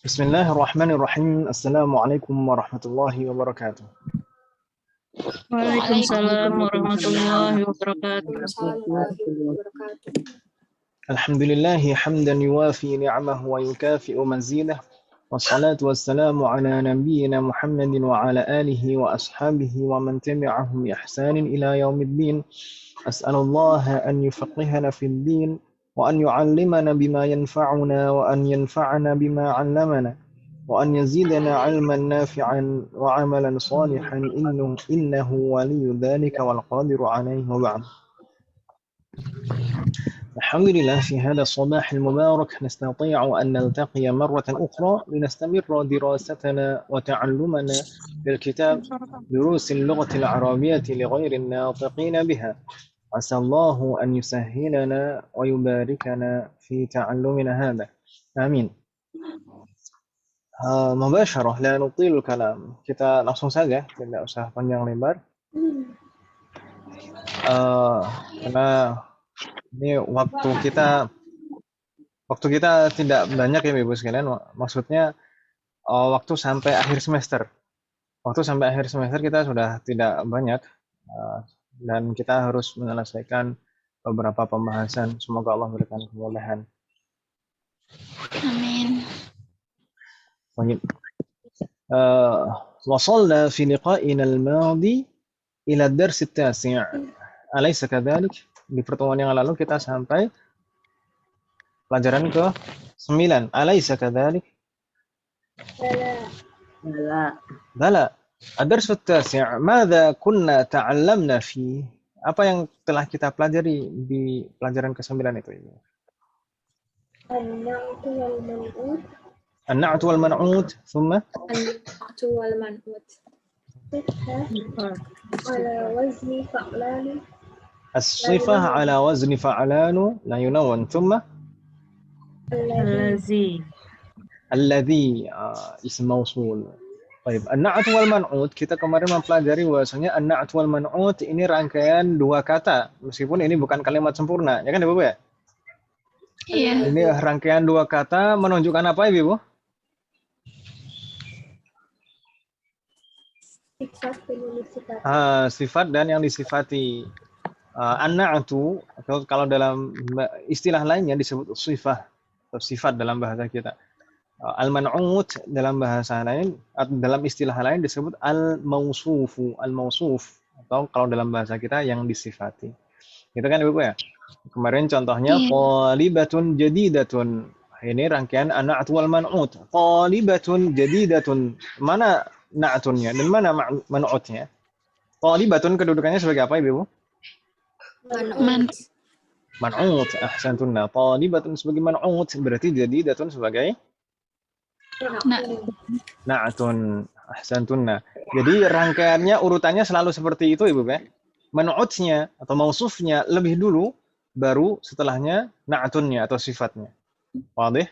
Bismillahirrahmanirrahim. Assalamualaikum warahmatullahi wabarakatuh. Waalaikumsalam warahmatullahi wabarakatuh. Alhamdulillahi hamdan yuwafi ni'amahu wa yukafi'u mazidah. Wassalatu wassalamu ala nabiyyina Muhammadin wa ala alihi wa ashabihi wa man tabi'ahum bi ihsanin ila yaumiddin. As'alullaha an yufaqihana fid din wa an yu'allimana bima yanfa'una wa an yanfa'ana bima 'allamana wa an yazidana 'ilman nafi'an wa 'amalan salihan innahu waliyyu dzalika wal qadiru 'alaihi wa ba'd. الحمد لله في هذا الصباح المبارك نستطيع أن نلتقي مرة أخرى لنستمر دراستنا وتعلمنا للكتاب دروس اللغة العربية لغير الناطقين بها. عسى الله أن يسهلنا ويباركنا في تعلمنا هذا. آمين. مباشرة لا نطيل الكلام. Kita langsung saja, tidak usah panjang lebar. Karena ini waktu kita tidak banyak ya Ibu sekalian, maksudnya waktu sampai akhir semester. Waktu sampai akhir semester kita sudah tidak banyak dan kita harus menyelesaikan beberapa pembahasan. Semoga Allah memberikan kemudahan. Amin. Baik. وصلنا في لقائنا الماضي إلى الدرس التاسع. أليس كذلك? Di pertemuan yang lalu kita sampai pelajaran ke-9. Alaysa kadzalik? Bala. Ad-dars at-tasi'. Madza kunna ta'allamna fi? Apa yang telah kita pelajari di pelajaran ke-9 itu, Ibu? An-na'tu wal man'ut, thumma An-na'tu wal man'ut. Ala wazni fa'lan. الصفة على وزن فعلان لا ينون ثم الذي اسم موصول. طيب النعت والمنعوت kita kemarin mempelajari bahwasanya an-na'at wal man'ut ini rangkaian dua kata meskipun ini bukan kalimat sempurna ya kan Ibu ya? Iya. Ini rangkaian dua kata menunjukkan apa Ibu? Sifat dan yang disifati. An-na'tu atau kalau dalam istilah lainnya disebut sifat atau sifat dalam bahasa kita. Al-man'ut dalam bahasa lain atau dalam istilah lain disebut al-mausufu, al-mausuf atau kalau dalam bahasa kita yang disifati. Gitu kan Ibu ya? Kemarin contohnya qalibatun jadidatun. Ini rangkaian an-na'tu wal man'ut. Qalibatun jadidatun. Mana na'tunnya dan mana man'utnya? Qalibatun kedudukannya sebagai apa Ibu? Man'ut, ahsantunna. Talibatun sebagai man'ut berarti jadidatun sebagai na'tun, ahsantunna. Jadi rangkaiannya urutannya selalu seperti itu Ibu ya. Man'utnya atau mausufnya lebih dulu baru setelahnya na'tunnya atau sifatnya. Wadih?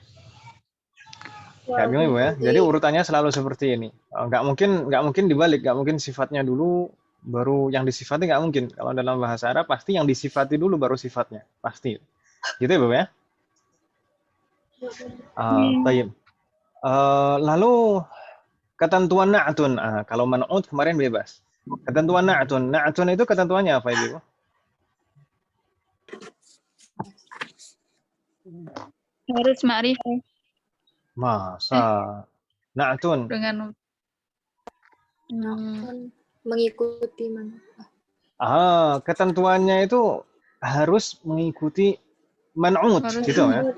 Enggak bingung Ibu ya. Jadi urutannya selalu seperti ini. Enggak mungkin dibalik, enggak mungkin sifatnya dulu baru yang disifati, nggak mungkin. Kalau dalam bahasa Arab pasti yang disifati dulu baru sifatnya, pasti. Gitu ya, Bu ya? Baik. Lalu ketentuan na'tun. Kalau man'ut kemarin bebas. Ketentuan na'tun. Na'tun itu ketentuannya apa, Ibu? Harus ma'rifah. Masa na'tun Dengan mengikuti mana? Ketentuannya itu harus mengikuti man'ut gitu ya.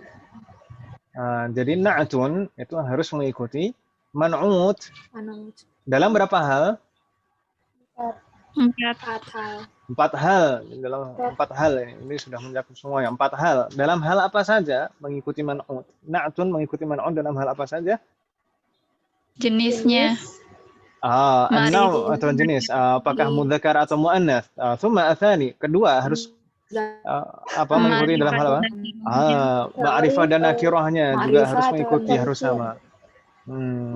Jadi na'tun itu harus mengikuti man'ut dalam berapa hal? Empat hal. Dalam 4 hal ini sudah mencakup semuanya. 4 hal. Dalam hal apa saja mengikuti man'ut? Na'tun mengikuti man'ut dalam hal apa saja? jenisnya. An-naw atau jenis, apakah mudzakkar atau muannats. Tsumma atsani, kedua harus mengikuti dalam hal apa? Ma'rifah dan nakirahnya juga harus mengikuti, harus sama.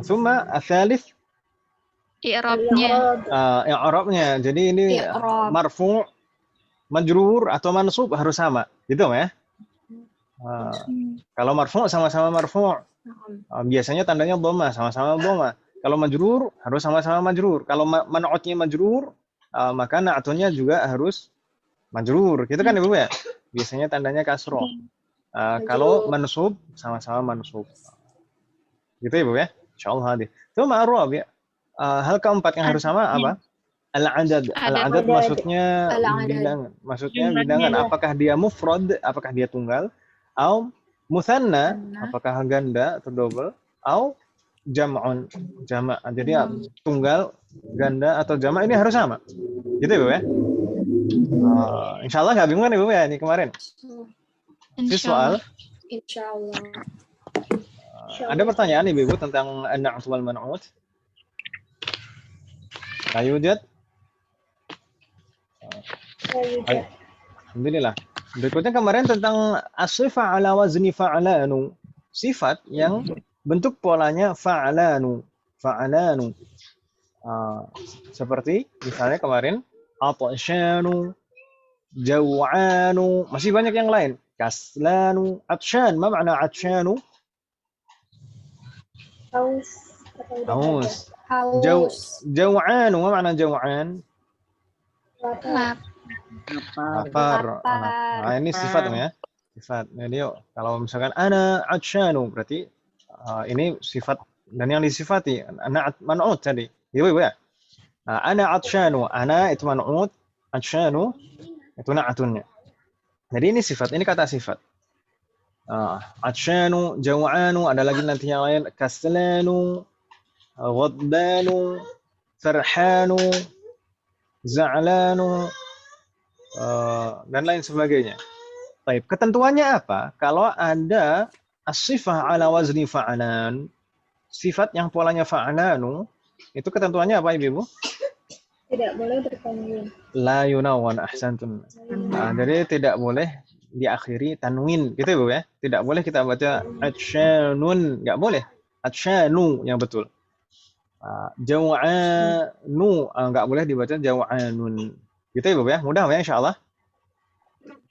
Tsumma atsalits I'rabnya. i'rabnya. Jadi ini marfu', majrur atau mansub harus sama, gitu ya? Kalau marfu' sama-sama marfu'. Na'am. Biasanya tandanya dhamma, sama-sama dhamma. Kalau majrur harus sama-sama majrur. Kalau man'utnya majrur, maka na'tunya juga harus majrur. Gitu kan Ibu ya? Biasanya tandanya kasroh. Kalau mansub sama-sama mansub. Gitu Ibu ya? Insyaallah hadis. Itu ma'ruf ya. Hal keempat yang harus sama apa? Al-adad. Al-adad maksudnya bilangan. Maksudnya bilangan. Apakah dia mufrad? Apakah dia tunggal? Atau muthanna? Apakah ganda atau double? Atau jam'un, jama'. Jadi tunggal, ganda atau jama' ini harus sama. Gitu Ibu ya? Insyaallah nggak bingung kan Ibu ya ini kemarin? Ini soal. Insyaallah. Ada pertanyaan Ibu tentang an-na'tu wal man'ut? La yujad? Alhamdulillah. Berikutnya kemarin tentang as-sifah ala wazni fa'lanu. Sifat yang bentuk polanya fa'lanu. Fa'lanu. Seperti misalnya kemarin atshanu, jaw'anu, masih banyak yang lain. Kaslanu, atshan. Ma makna atshanu? Haus. Jaw'anu, ma makna jaw'an? Lapar. Nah, ini sifat ya. Sifat. Jadi kalau misalkan ana atshanu berarti ini sifat dan yang disifati ana man'ut tadi. Ibu ya. Ana atshanu, ana itu man'ut, atshanu itu na'tunnya. Jadi ini sifat, ini kata sifat. Atshanu, jaw'anu, ada lagi nanti yang lain kaslanu, ghadbanu, farhanu, za'lanu, dan lain sebagainya. Baik, ketentuannya apa? Kalau ada as-sifah ala wazni fa'lan, sifat yang polanya fa'lanu, itu ketentuannya apa Ibu? Tidak boleh bertanwin. La yunawan, ahsantun. Jadi tidak boleh diakhiri tanwin, gitu Ibu ya. Tidak boleh kita baca atshanun, nggak boleh. Atshanu yang betul. Jaw'anu, nggak boleh dibaca jaw'anun. Gitu Ibu ya. Mudah ya insyaallah.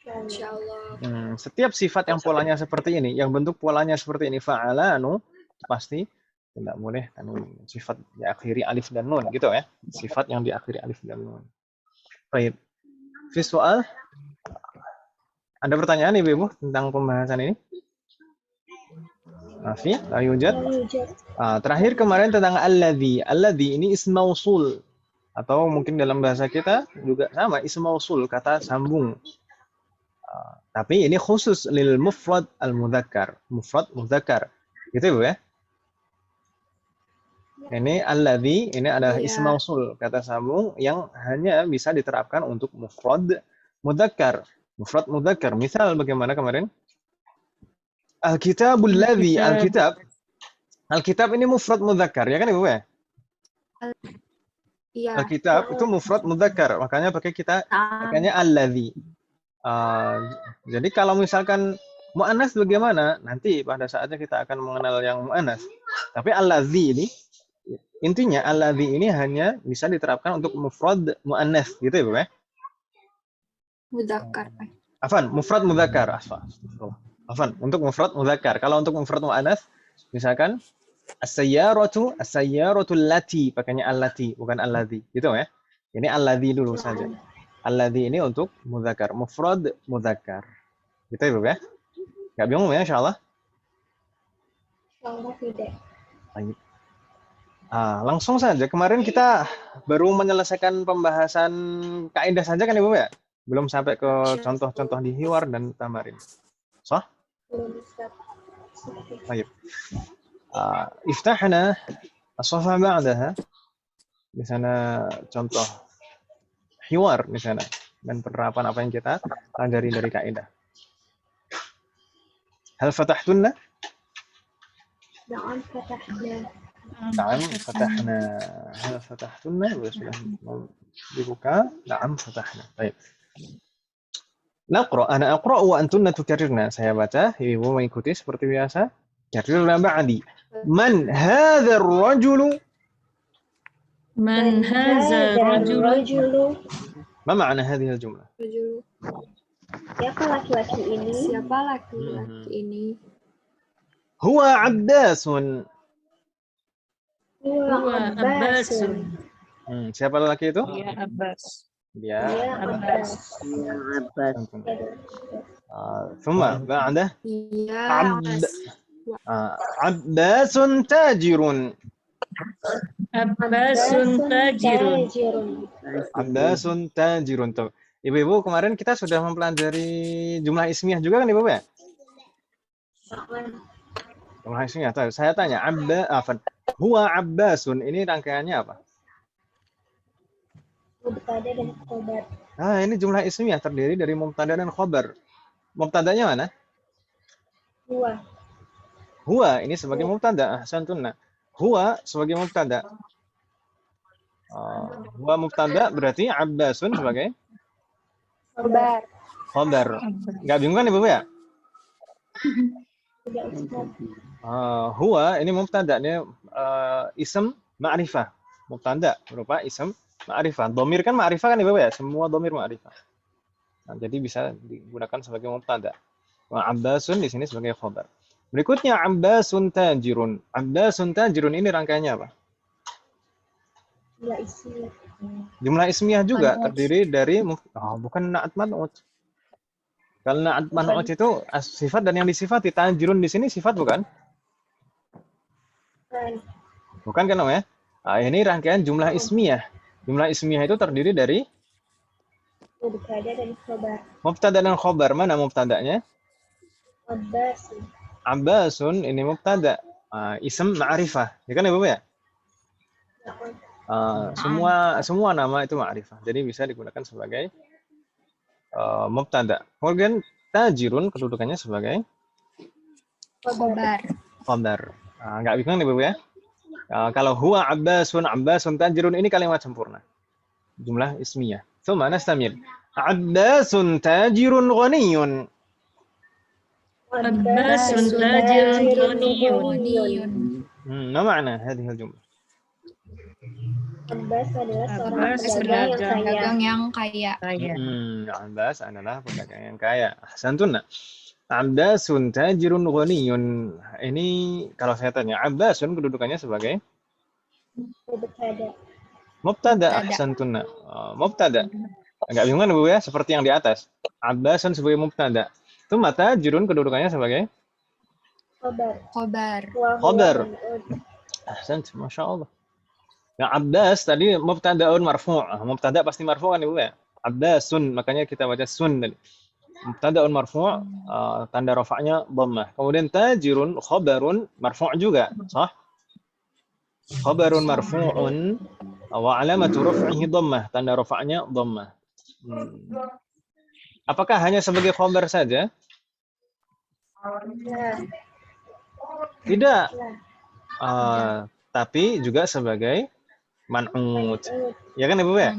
Insyaallah. Setiap sifat yang polanya seperti ini, yang bentuk polanya seperti ini fa'alanu, pasti tidak boleh tanwin. Sifat diakhiri alif dan nun gitu ya. Sifat yang diakhiri alif dan nun. Baik. Fi soal. Ada pertanyaan Ibu tentang pembahasan ini? Fi, la yujad. Terakhir kemarin tentang alladzi. Alladzi ini ism mausul atau mungkin dalam bahasa kita juga sama ism mausul, kata sambung. Tapi ini khusus lil mufrad al mudzakkar. Mufrad mudzakkar. Gitu Ibu ya. Ini alladzi, ini adalah ism mausul, kata sambung yang hanya bisa diterapkan untuk mufrad mudzakkar. Mufrad mudzakkar. Misal bagaimana kemarin? Al-kitabul ladzi, al-kitab. Al-kitab ini mufrad mudzakkar, ya kan Ibu ya? Iya. Al-kitab itu mufrad mudzakkar, makanya pakainya alladzi. Jadi kalau misalkan muannas bagaimana? Nanti pada saatnya kita akan mengenal yang muannas. Tapi alladzi ini intinya alladzi ini hanya bisa diterapkan untuk mufrad muannas gitu ya, Bu ya? Mudzakkar. Afan, mufrad mudzakkar. Afan, untuk mufrad mudzakkar. Kalau untuk mufrad muannas misalkan as-sayyaratu allati, pakainya allati bukan alladzi, gitu ya. Ini alladzi dulu saja. Alladzi ini untuk mudzakkar, mufrad mudzakkar. Gitu ya, Bu ya? Enggak bingung ya insyaallah? Insyaallah tidak. Baik. Langsung saja. Kemarin kita baru menyelesaikan pembahasan kaidah saja kan Ibu ya? Belum sampai ke contoh-contoh di hiwar dan tamarin. Sah? Belum bisa. Baik. Iftahna as-safha ba'daha. Di sana contoh hiwar di sana dan penerapan apa yang kita pelajari dari kaidah. Hal fatahtunna? Na'am fatahna. Na'am fatahna. Hal fatahtunna? Sudah dibuka. Na'am fatahna. Baik. Naqra, ana aqra wa antunna tukarrirna. Saya baca, Ibu mengikuti seperti biasa. Karrirna ba'di. Man hadha ar-rajulu? Man hadha rajulu. Ma ma'na hadhihi al-jumlah? Siapa laki-laki ini? Siapa laki-laki ini? Huwa Abbasun. Huwa Abbasun. Siapa lelaki itu? Ya Abbas. Dia. Dia Abbas. Abbas. ثم بعده Iya. عبد عباس تاجر. Abbasun tajirun. عباس تاجر. Tuh. Ibu-ibu, kemarin kita sudah mempelajari jumlah ismiyah juga kan Ibu ya? Jumlah ismiyah. Tuh. Saya tanya, huwa Abbasun, ini rangkaiannya apa? Mubtada dan khobar. Ini jumlah ismiyah terdiri dari mubtada dan khobar. Mubtadanya mana? Huwa. Huwa ini sebagai mubtada. Ahsantunna. Huwa sebagai mubtada. Huwa mubtada berarti Abbasun sebagai Khobar. khobar. Enggak bingung kan Ibu ya? Tidak Ustaz. Huwa ini mubtada, ini ism ma'rifah. Mubtada berupa ism ma'rifah. Dhamir kan ma'rifah kan Ibu ya? Semua dhamir ma'rifah. Nah, jadi bisa digunakan sebagai mubtada. Abbasun di sini sebagai khobar. Berikutnya Abbasun tajirun. Abbasun tajirun ini rangkaiannya apa? Jumlah ismiyah. Jumlah ismiyah juga terdiri dari bukan na'at man'ut. Kalau na'at man'ut itu sifat dan yang disifati. Tajirun di sini sifat bukan? Bukan kan namanya? Ini rangkaian jumlah ismiyah. Jumlah ismiyah itu terdiri dari Mubtada dan khobar. mubtada dan khobar. Mana mubtadanya? Abbasun. Abbasun ini mubtada. Ism ma'rifah. Ya kan Ibu ya? Semua nama itu ma'rifah. Jadi bisa digunakan sebagai mubtada. Kemudian tajirun kedudukannya sebagai Khobar. khobar. Nggak bingung nih Ibu ya? Kalau huwa Abbasun, Abbasun tajirun ini kalimat sempurna. Jumlah ismiyah. Tsumma nastamir. Abbasun tajirun ghaniyun. Abbasun tajirun ghaniyun. ما معنى هذه الجملة؟ Abbas adalah seorang Abbas pedagang yang kaya. Pedagang yang kaya. Abbas adalah pedagang yang kaya. Ahsantunna. Abbasun tajirun ghaniyun. Ini kalau saya tanya, Abbasun kedudukannya sebagai Mubtada. mubtada. Ahsantunna. Mubtada. Enggak bingung kan Bu ya? Seperti yang di atas. Abbasun sebagai mubtada. Itu mata tajirun kedudukannya sebagai Khobar. Khobar. khobar. Ahsant, Masya Allah. Yang Abbas tadi mubtadaun marfu'. Mubtada pasti marfu' kan Ibu ya? Abbasun, makanya kita baca sun tadi. Mubtadaun marfu', tanda rafa'nya dhammah. Kemudian tajirun khabarun marfu' juga, sah? Khabarun marfu'un wa alamatu raf'ihi dhammah, tanda rafa'nya dhammah. Apakah hanya sebagai khabar saja? Nah, Tidak. Tapi juga sebagai man'ut. Ya kan Ibu ya?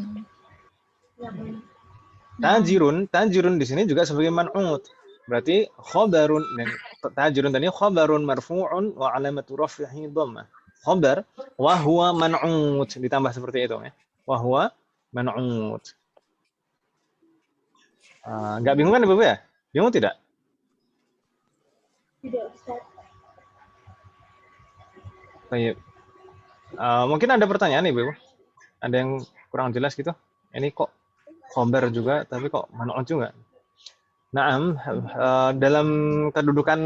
Tajirun di sini juga sebagai man'ut. Berarti khabarun dan tajirun tadi khabarun marfu'un wa alamatu raf'ihi dhammah. Khabar wa huwa man'ut ditambah seperti itu ya. Wa huwa man'ut. Enggak bingung kan Ibu ya? Bingung tidak? tidak Ustaz. Baik. Mungkin ada pertanyaan Ibu. Ada yang kurang jelas gitu? Ini kok khabar juga tapi kok man'ut juga? Naam, dalam kedudukan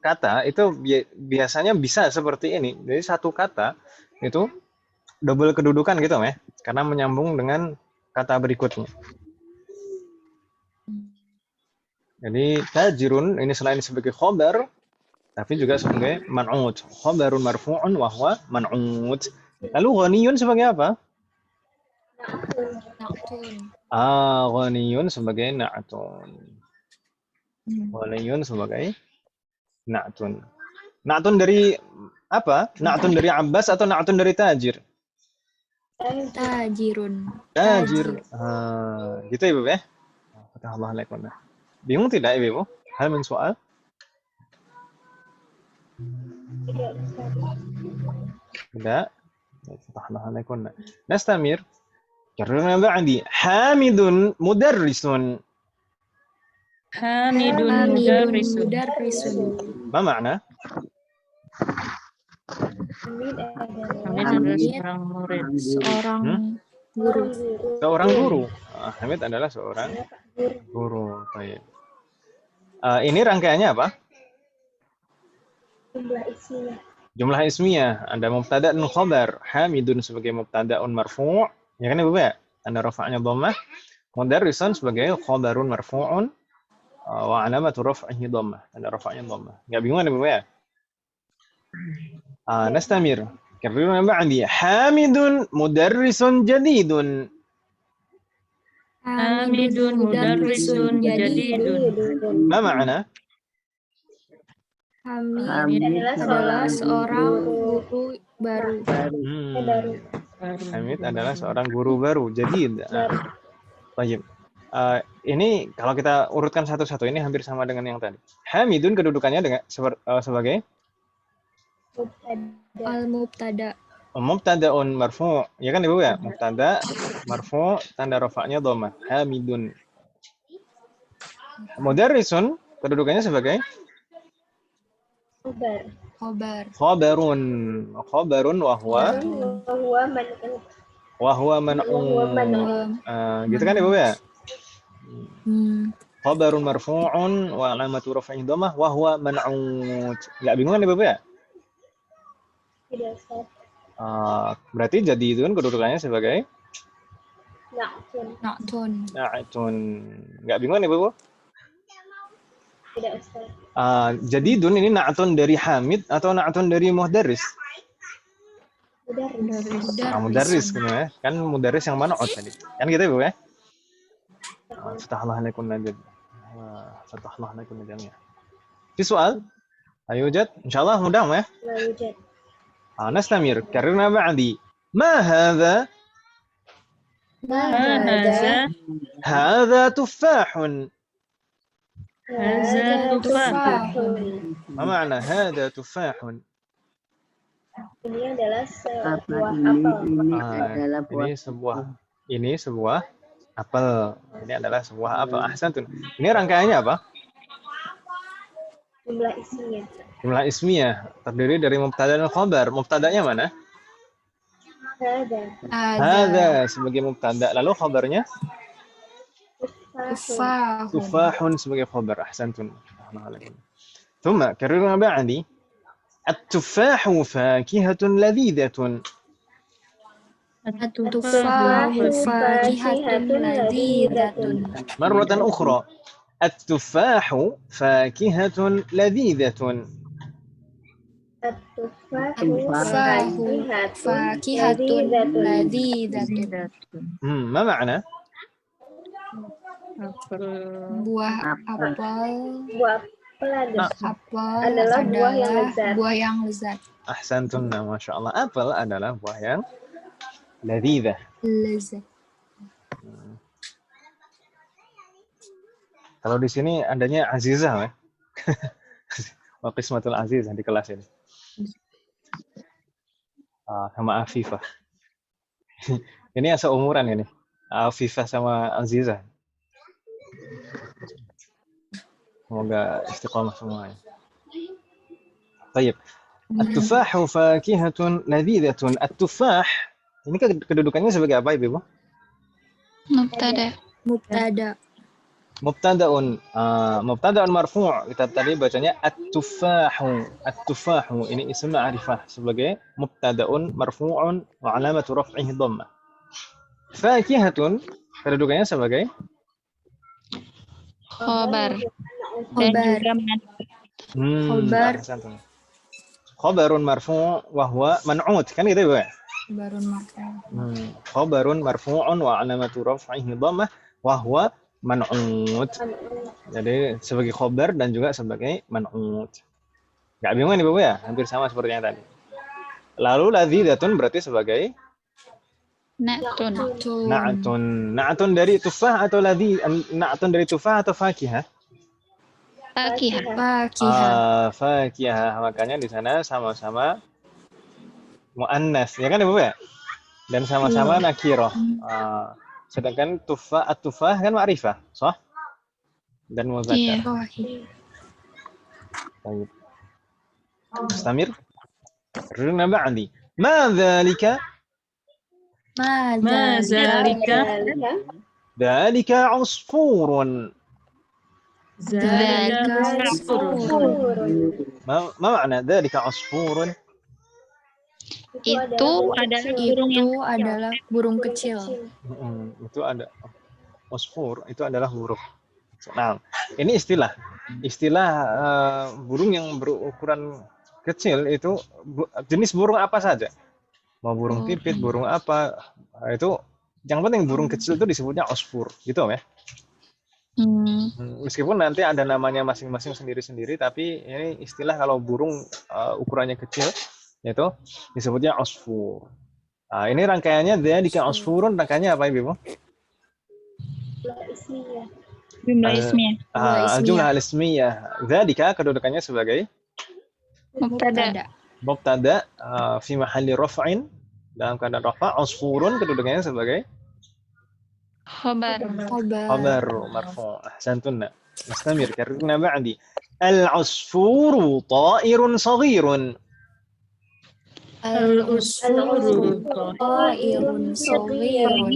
kata itu biasanya bisa seperti ini. Jadi satu kata itu double kedudukan gitu ya, karena menyambung dengan kata berikutnya. Jadi tajirun ini selain sebagai khabar, tapi juga sebagai man'ut. Khabarun marfu'un wa huwa man'ut. Lalu ghaniyun sebagai apa? Na'tun. Ghaniyun sebagai na'tun. Ghaniyun sebagai na'tun. Na'tun dari apa? Na'tun dari Abbas atau na'tun dari tajir? Tajirun. Tajir. Gitu Ibu ya? Fatahullah alaikum. Bingung tidak Ibu? Hal min soal? Tidak Ustaz. Tidak. Fatahullah alaikum. Nastamir. Karena ba'di Hamidun mudarrisun. Hamidun Hamidun mudarrisun. mudarrisun. Ma makna? Hamid adalah Hamid adalah Hamid seorang murid. seorang guru. guru. Seorang guru. Hamid adalah seorang Kenapa guru? guru. Baik. Ini rangkaiannya apa? Jumlah isinya. Jumlah ismiyah. Ada mubtada dan khabar. Hamidun sebagai mubtada'un marfu'. Ya kan Ibu ya? Tanda rafa'nya dhammah. Mudarrisun sebagai khabarun marfu'un wa alamatu raf'ihi dhammah. Tanda rafa'nya dhammah. Enggak bingung Ibu ya? Nastamir. Karrirna ba'di. Hamidun mudarrisun jadidun. Hamidun mudarrisun jadidun. Ma ma'na? Hamid adalah seorang guru baru. Baru. Hamid adalah seorang guru baru. Jadid. Baik. Ini kalau kita urutkan satu-satu ini hampir sama dengan yang tadi. Hamidun kedudukannya dengan sebagai Al-mubtada. mubtada'un marfu'. Ya kan Ibu ya? Mubtada marfu' tanda rafa'nya dhammah. Hamidun. Mudarrisun kedudukannya sebagai Khabar. Khobar. khabarun. Khabarun wa huwa Wahwa man'un. gitu kan Ibu ya? Hmm. Khabarun marfu'un wa alamatu raf'ihi dhammah wa huwa man'ut. Enggak bingung kan Ibu ya? Tidak Ustaz. Berarti jadi itu kan kedudukannya sebagai Na'tun. Na'tun. na'tun. Enggak bingung nih Bu? Tidak Ustaz. Jadidun ini na'tun dari Hamid atau na'tun dari mudarris? Mudarris. Mudarris gitu ya. Kan mudarris yang man'ut tadi. Kan gitu Bu ya? Fatahlah alaikum najad. Fatahlah alaikum najamnya. Fi soal? Ayo Jad, insyaallah mudah ya. La yujad. Nastamir. Karena ba'di. Ma hadha? Hadza Hadha tuffahun. hadza tufahun. Ma makna hadha tuffahun? Ini adalah sebuah apel. Ini sebuah apel. Ini adalah sebuah apel. Ahsantun. Ini rangkaiannya apa? Jumlah isinya. Jumlah ismiyah terdiri dari mubtada dan khabar. Mubtadanya mana? Hada. Hadza sebagai mubtada. Lalu khabarnya Tufahun. tufahun sebagai khabar. Ahsantun. Thumma karrirna ba'di. At-tufahu fakihatun ladhidatun. At-tufahu fakihatun ladhidatun. Marratan ukhra. At-tufahu fakihatun ladhidatun. At-tufahu Fakihatun ladhidatun. Ma makna? Buah apel. Buah apel Adalah buah yang lezat. buah yang lezat. Ahsantun. Masya Allah. Apel adalah buah yang ladhidah. Lezat. Kalau di sini adanya Azizah, ya. Wa qismatul Azizah di kelas ini. Sama Afifah. Ini seumuran ini. Afifah sama Azizah. Semoga istiqamah semuanya. Baik. At-tufahu fakihatun ladhidatun. At-tufah ini kedudukannya sebagai apa, Ibu? Mubtada. Mubtada. Mubtada'un marfu'. Kita tadi bacanya at-tufahu. At-tufahu ini ism ma'rifah sebagai mubtada'un marfu'un wa alamatu raf'ihi dhammah. Fakihatun kedudukannya sebagai Khobar. Khobar. Khobarun marfu' wa huwa man'ut. Kan gitu, Bu? Barun marfu'. Khobarun marfu'un wa alamatu raf'ihi dhammah wa huwa man'ut. Jadi sebagai khobar dan juga sebagai man'ut. Enggak bingung nih Bu ya? Hampir sama seperti yang tadi. Lalu ladhidatun berarti sebagai Na'tun. Na'tun dari tufah atau na'tun dari tufah atau fakihah? Fakihah. Makanya di sana sama-sama muannas, ya kan Ibu ya? Dan sama-sama nakirah. Sedangkan at-tufah kan ma'rifah, sah? dan muzakkar. Iya. طيب نستمر رنا بعدي ما ذلك Ma Ma zalika zalika ذلك عصفور zalika asfur. ما معنى ذلك عصفور itu adalah burung kecil. itu ada عصفور itu adalah burung. Nah, ini istilah burung yang berukuran kecil itu jenis burung apa saja. Mau burung pipit, burung apa, itu yang penting burung kecil itu disebutnya osfur, gitu ya. Meskipun nanti ada namanya masing-masing sendiri-sendiri, tapi ini istilah kalau burung ukurannya kecil itu disebutnya osfur. Nah, ini rangkaiannya dia di osfurun, rangkaiannya apa Ibu? Jumlah ismiyah. Jumlah ismiyah. Dzalika kedudukannya sebagai Mubtada. mubtada fi mahalli raf'in, dalam keadaan rafa. Usfurun kedudukannya sebagai Khabar. khabar marfu'. Ahsantunna. Nastamir karena ba'di. Al-usfuru ta'irun saghirun. Al-usfuru Ta'irun saghirun.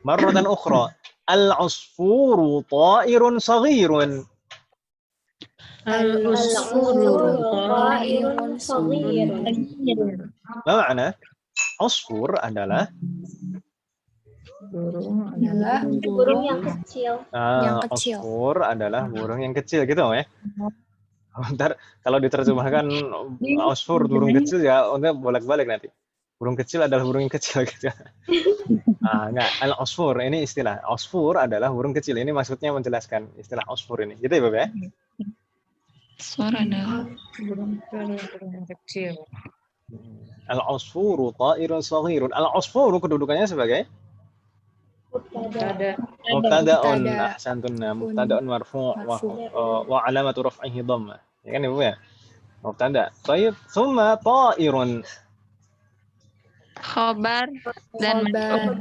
Marratan ukhra. Al-usfuru ta'irun saghirun. Al-usfuru Ta'irun saghirun. Apa makna? Usfur adalah burung yang kecil. Yang kecil. Usfur adalah burung yang kecil gitu ya. Ntar kalau diterjemahkan usfur burung kecil ya untuk bolak-balik nanti. Burung kecil adalah burung yang kecil gitu. Enggak, al-usfur ini istilah. Usfur adalah burung kecil. Ini maksudnya menjelaskan istilah usfur ini. Gitu ya, Bapak ya? Suara adalah burung kecil. Al-usfuru ta'irun saghirun. Al-usfuru kedudukannya sebagai mubtada'un. Ahsantunna. Mubtada'un marfu' wa alamatu raf'ihi dhammah. Ya kan Ibu ya? Mubtada'. Baik, thumma ta'irun. khabar dan man'ut.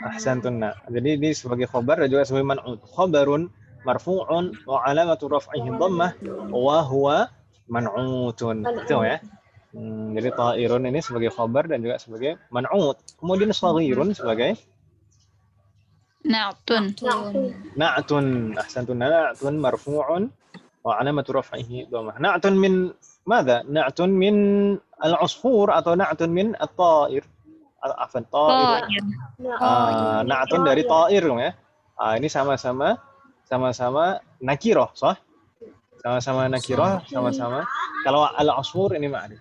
Ahsantunna. Jadi ini sebagai khabar dan juga sebagai man'ut. Khabarun marfu'un wa alamatu raf'ihi dhammah wa huwa man'utun. Itu ya. Jadi ta'irun ini sebagai khabar dan juga sebagai man'ut. Kemudian saghirun sebagai Na'tun. na'tun. Ahsantunna. Na'tun marfu'un wa alamatu raf'ihi dhammah. Na'tun min ماذا؟ نعت من العصفور atau نعت من الطائر؟ Afan ta'ir. Na'tun dari ta'ir ya. Ini sama-sama nakirah, sah? Sama-sama nakirah, sama-sama. Kalau al-usfur ini ma'rif.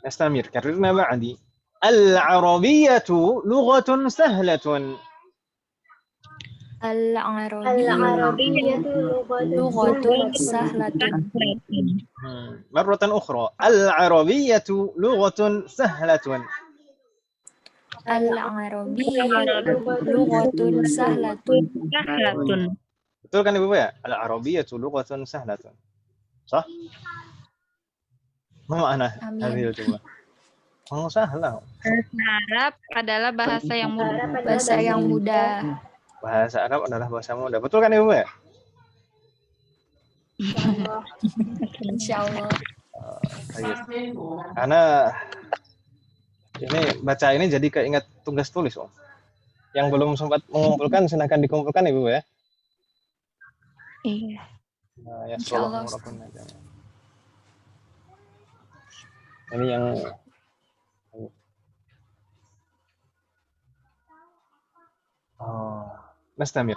Nastamir. Karrirna ba'di. Al-arabiyyatu lughatun sahlatun. Al-arabiyyatu Lughatun sahlatun. مرة أخرى العربية لغة سهلة. Al-arabiyyatu lughatun sahlatun. Betul kan Ibu ya? Al-arabiyyatu lughatun sahlatun. Sah? Ma makna hadhihi al-jumlah? Oh, sahlah. Bahasa Arab adalah bahasa yang mudah. Bahasa Arab adalah bahasa mudah. Betul kan Ibu ya? Insyaallah. Karena ini baca ini jadi keinget tugas tulis, Om. Yang belum sempat mengumpulkan silakan dikumpulkan Ibu ya. Iya. Nah, ya Insyaallah. Ini yang نستمر.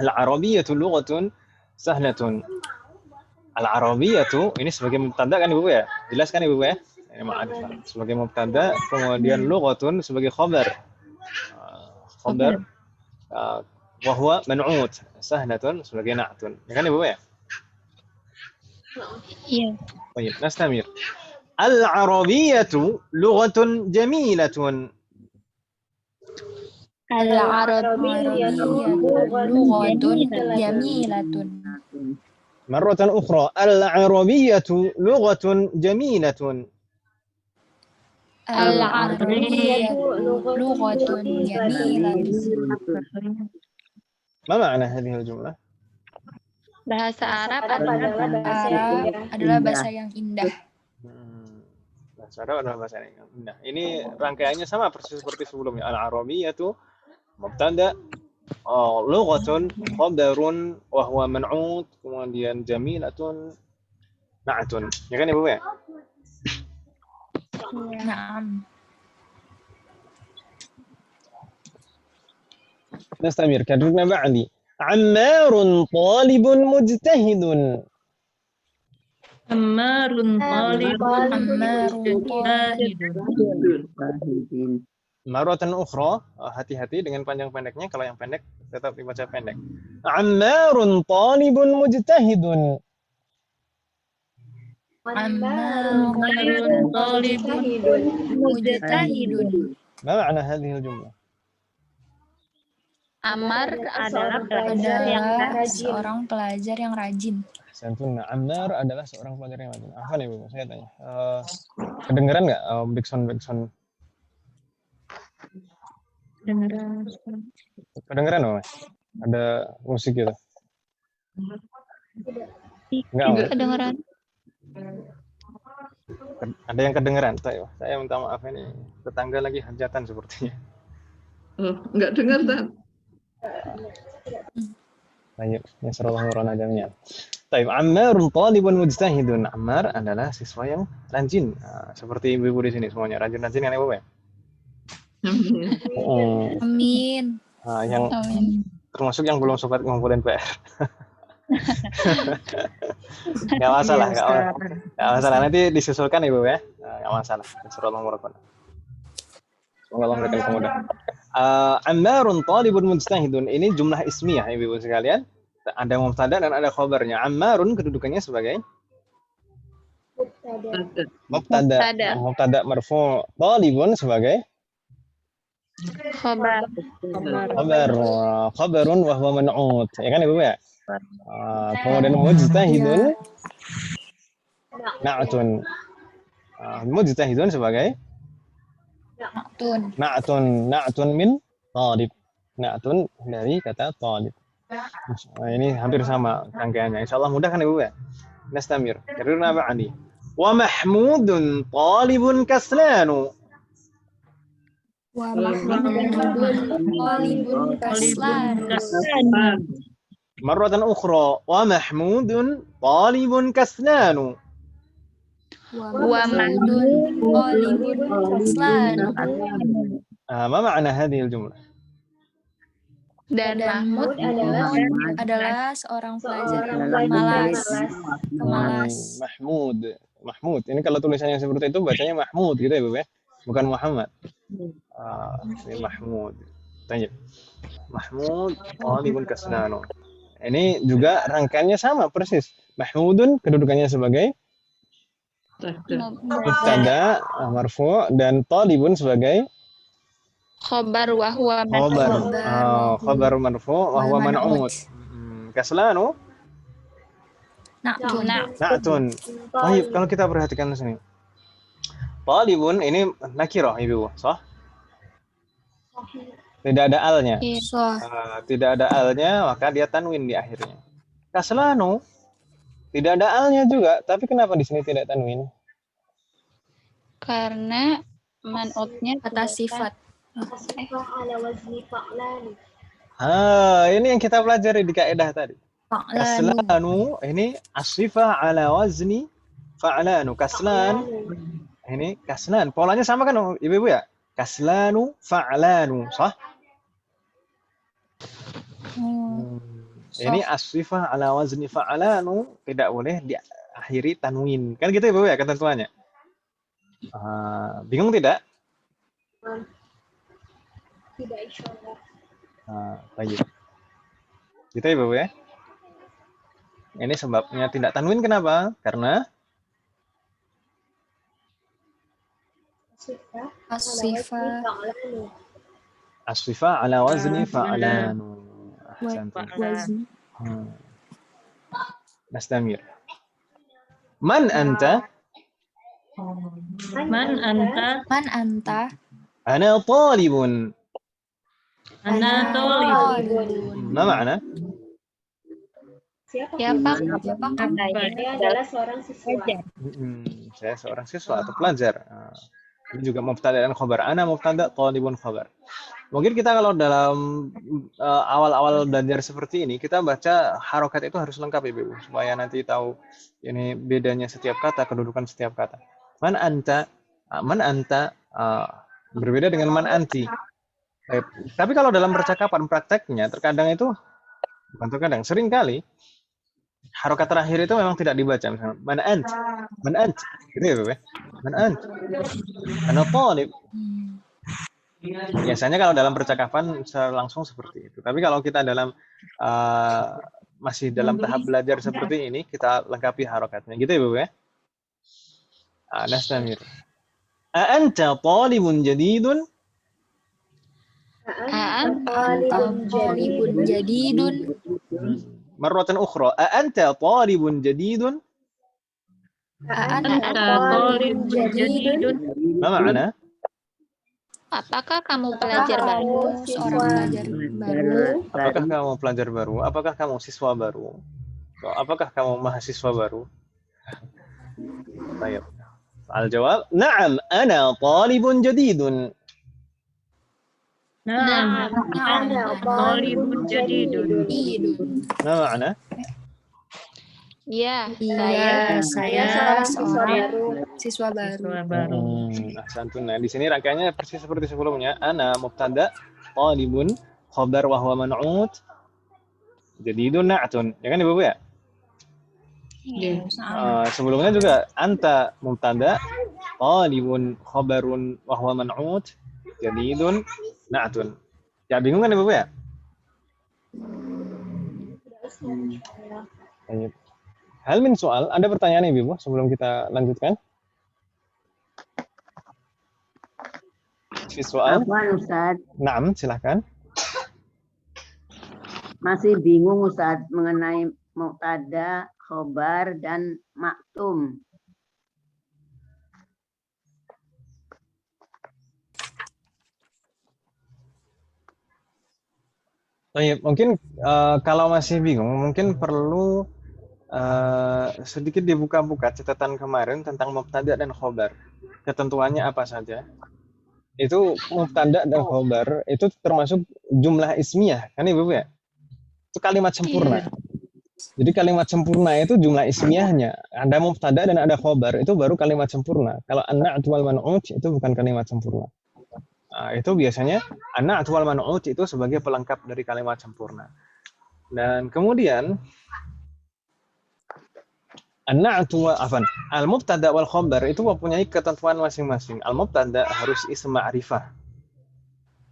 العربية لغة سهلة. Al-Arabiyyah ini sebagai mubtada kan Ibu ya? Jelas kan Ibu ya? Ini ma'rifah. Sebagai mubtada, kemudian lughatun sebagai khabar. Khabar wa huwa man'ut. Sahlatun sebagai na'tun. Ya kan Ibu ya? Iya. Baik, nastamir. Al-Arabiyyatu lughatun jamilatun. Al-arabiyyatu lughatun jamilatun. مرة أخرى العربية لغة جميلة. Al-Arabiyyatu lughatun jamilatun. ما معنى هذه الجملة؟ Bahasa Arab adalah bahasa yang Arab indah. adalah bahasa yang indah. Bahasa Arab adalah bahasa yang indah. Ini rangkaiannya sama persis seperti sebelumnya. Al-Arabiyyatu mubtada, lughatun, khabarun, wa huwa man'ut, kemudian jamilatun, na'tun. Ya kan Ibu ya? Naam. نستمر. كلمة بعدي. عمار طالب مجتهد. Ammarun talibun مرة أخرى, hati-hati dengan panjang pendeknya. Kalau yang pendek tetap dibaca pendek. عمار طالب مجتهد. Ammarun talibun mujtahidun. ما معنى هذه الجملة؟ Ammar adalah pelajar yang Adalah rajin. seorang pelajar yang rajin. Santun. Ammar adalah seorang pelajar yang rajin. Apa nih Bu? Saya tanya. Kedengeran nggak backsound? Kedengeran nggak Mas? Ada musik gitu? Enggak. Kedengeran. Ada yang kedengeran? Saya minta maaf ini. Tetangga lagi hajatan sepertinya. Enggak dengar Dan. Baik, nasrullahu rana jami'an. Baik, Ammar talibun mujtahidun. Ammar adalah siswa yang rajin. Seperti ibu-ibu di sini semuanya rajin-rajin kan Ibu ya? Amin. Yang termasuk yang belum sempat ngumpulin PR. Nggak masalah, nggak masalah. Nanti disusulkan Ibu ya. Nggak masalah. Nasrullahu rana. Semoga Allah memberikan kemudahan. Ammarun talibun mujtahidun. Ini jumlah ismiyah Ibu sekalian. Ada mubtada dan ada khabarnya. Ammarun kedudukannya sebagai mubtada marfu', talibun sebagai Khabar. khabarun wa huwa man'ut. Ya kan Ibu ya? Kemudian mujtahidun na'tun. Mujtahidun sebagai na'tun min talib. Na'tun dari kata talib. Ini hampir sama rangkaiannya. Insyaallah mudah kan Ibu ya? Nastamir. Karena ba'di. Wa mahmudun talibun kaslanu. Wa mahmudun talibun kaslan. Marratan ukhra. Wa mahmudun talibun kaslanu. Wa mahmudun talibun kaslan. ما معنى هذه الجملة؟ Dan Mahmud adalah seorang pelajar yang malas. Mahmud. Ini kalau tulisannya seperti itu bacanya Mahmud gitu ya, Bu ya. Bukan Muhammad. Ini Mahmud. Tanya. Mahmud talibun kasnanu. Ini juga rangkaiannya sama persis. Mahmudun kedudukannya sebagai mubtada marfu' dan talibun sebagai khabar wa huwa khabar marfu' wa huwa man'ut. Kaslanu na'tun. Baik, kalau kita perhatikan di sini. Talibun ini nakirah Ibu, sah? Tidak ada alnya. Tidak ada alnya, maka dia tanwin di akhirnya. Kaslanu tidak ada alnya juga, tapi kenapa di sini tidak tanwin? Karena man'utnya Kata sifat. Ini yang kita pelajari di kaidah tadi. Kaslanu ini as-sifah ala wazni fa'lanu. Kaslan ini kaslan. Polanya sama kan Ibu ya? Kaslanu fa'lanu, sah? Ini as-sifah ala wazni fa'lanu tidak boleh diakhiri tanwin. Kan gitu Ibu ya ketentuannya. Bingung tidak? Tidak, insyaallah. Baik. Gitu ya, Bu ya. Ini sebabnya tidak tanwin kenapa? Karena as-sifah ala wazni fa'lanu. Nastamir. Man anta? Man anta? Man anta? Ana talibun. Ana talibun. Ma ma'na? Siapa Siapa? Siapa Apa kamu? ya? Saya adalah seorang siswa. Saya seorang siswa atau pelajar. Ini juga mubtada dan khabar. Ana mubtada, talibun khabar. Mungkin kita kalau dalam awal-awal belajar seperti ini, kita baca harokat itu harus lengkap ya, Ibu, supaya nanti tahu ini bedanya setiap kata, kedudukan setiap kata. Man anta, berbeda dengan man anti. Tapi kalau dalam percakapan prakteknya, terkadang itu, bukan terkadang, sering kali, harokat terakhir itu memang tidak dibaca. Misalnya, man ant, gitu ya, Ibu, ya? Man ant, ana talib. Biasanya kalau dalam percakapan secara langsung seperti itu. Tapi kalau kita dalam masih dalam tahap belajar seperti ini, kita lengkapi harokatnya. Gitu ya, Bu ya? Nastamir. A'anta talibun jadidun? Talibun jadidun. Marratan ukhra. A'anta talibun jadidun? Anta talibun jadidun. Ma ma'na? Apakah kamu pelajar baru? Kamu seorang pelajar baru? Apakah kamu pelajar baru? Apakah kamu siswa baru? Apakah kamu mahasiswa baru? Baik. Al-jawab, na'am, ana talibun jadidun. Nah, ana talibun jadidun. Ma ma'na? Iya, Iya, saya seorang seorang siswa baru. siswa baru. Ahsantun. Nah, di sini rangkaiannya persis seperti sebelumnya. Ana mubtada, talibun, khabar wa huwa man'ut. Jadidun na'tun. Ya kan Ibu ya? Sebelumnya juga anta mubtada, talibun, khabarun wa huwa man'ut. Jadidun na'tun. Ya bingung kan Ibu ya? Baik. Hal min soal, ada pertanyaan Ibu sebelum kita lanjutkan? Soal? Afwan Ustaz, Naam, silahkan. masih bingung Ustaz mengenai mubtada, khobar, dan maktum. Baik, mungkin kalau masih bingung, mungkin perlu sedikit dibuka-buka catatan kemarin tentang mubtada dan khobar. Ketentuannya apa saja? Itu mubtada dan khobar itu termasuk jumlah ismiyah, kan Ibu ya? Itu kalimat sempurna. Jadi kalimat sempurna itu jumlah ismiyahnya. Ada mubtada dan ada khobar, itu baru kalimat sempurna. Kalau an-na'tu wal man'ut itu bukan kalimat sempurna. Nah, itu biasanya an-na'tu wal man'ut itu sebagai pelengkap dari kalimat sempurna. Dan kemudian an-na'tu al-mubtada wal khabar itu mempunyai ketentuan masing-masing. Al-mubtada harus ism ma'rifah.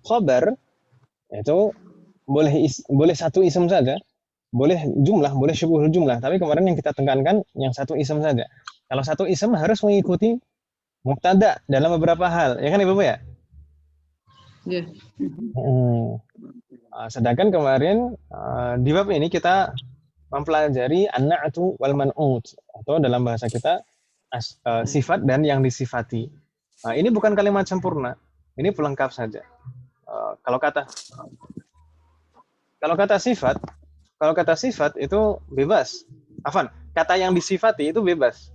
Khabar itu boleh satu ism saja, boleh jumlah, boleh syubuhul jumlah. Tapi kemarin yang kita tekankan yang satu ism saja. Kalau satu ism harus mengikuti mubtada dalam beberapa hal, ya kan Ibu ya? Ya. Sedangkan kemarin di bab ini kita mempelajari an-na'tu wal man'ut, atau dalam bahasa kita sifat dan yang disifati. Nah, ini bukan kalimat sempurna, ini pelengkap saja. Kalau kata sifat itu bebas. Kata yang disifati itu bebas.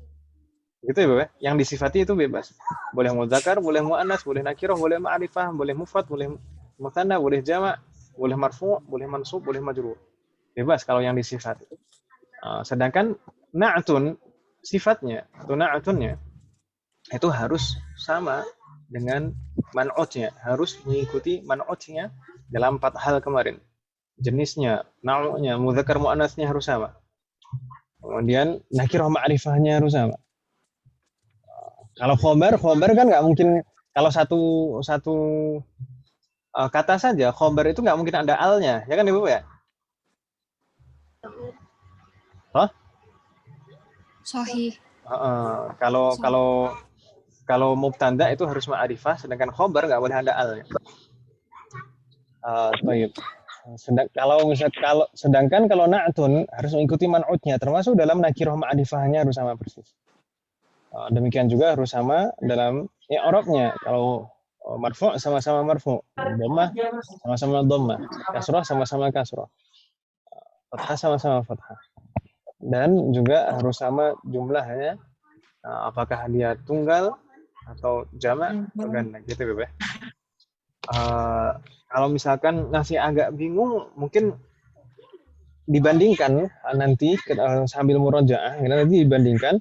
Gitu ya, Bu ya? Yang disifati itu bebas. Boleh mudzakar, boleh muannas, boleh nakirah, boleh ma'rifah, boleh mufrad, boleh mutsanna, boleh jama', boleh marfu', boleh mansub, boleh majrur. Bebas kalau yang disifati. Sedangkan na'tun sifatnya atau na'tunnya itu harus sama dengan man'utnya, harus mengikuti man'utnya dalam 4 hal kemarin. Jenisnya, nau'nya, mudzakar muannasnya harus sama. Kemudian nakirah ma'rifahnya harus sama. Kalau khobar kan nggak mungkin, kalau satu kata saja khobar itu nggak mungkin ada alnya, ya kan Ibu ya? Sahih. Kalau mubtada itu harus ma'rifah, sedangkan khobar nggak boleh ada alnya. Baik. Sedangkan kalau na'tun harus mengikuti man'utnya, termasuk dalam nakirah ma'rifahnya harus sama persis. Demikian juga harus sama dalam i'rabnya. Kalau marfu' sama-sama marfu', dhammah sama-sama dhammah, kasrah sama-sama kasrah, fathah sama-sama fathah. Dan juga harus sama jumlahnya, apakah dia tunggal atau jamak atau ganda gitu Beb. Kalau misalkan masih agak bingung, mungkin dibandingkan nanti sambil murojaah, nanti dibandingkan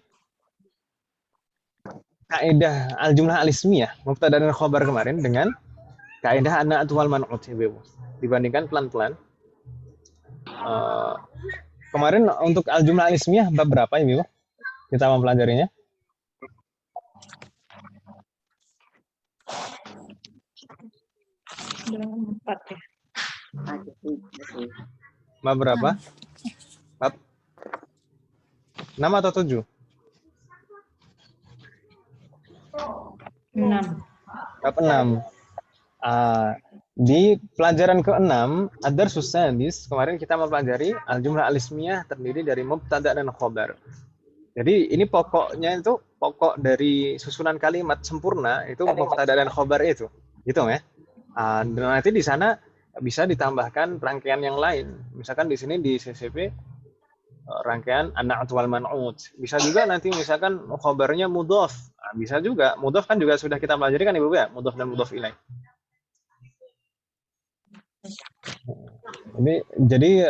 kaidah al-jumlah al-ismiyah, mubtada dan khabar kemarin dengan kaidah an-na'tu wal man'ut. Dibandingkan pelan-pelan. Kemarin untuk al-jumlah al-ismiyah bab berapa Ibu? Kita mempelajarinya. Empat ya. Bab berapa? Bab 6 atau 7? 6. Bab 6. Di pelajaran ke-6, ad-darsus sadis, kemarin kita mempelajari al-jumlah al-ismiyah terdiri dari mubtada dan khabar. Jadi ini pokoknya itu, pokok dari susunan kalimat sempurna itu mubtada dan khabar itu. Gitu ya. Dan nanti di sana bisa ditambahkan rangkaian yang lain. Misalkan di sini di CCP rangkaian an-na'tu wal man'ut. Bisa juga nanti misalkan khabarnya mudhaf. Bisa juga. Mudhaf kan juga sudah kita pelajari kan Ibu ya, mudhaf dan mudhaf ilaih. Jadi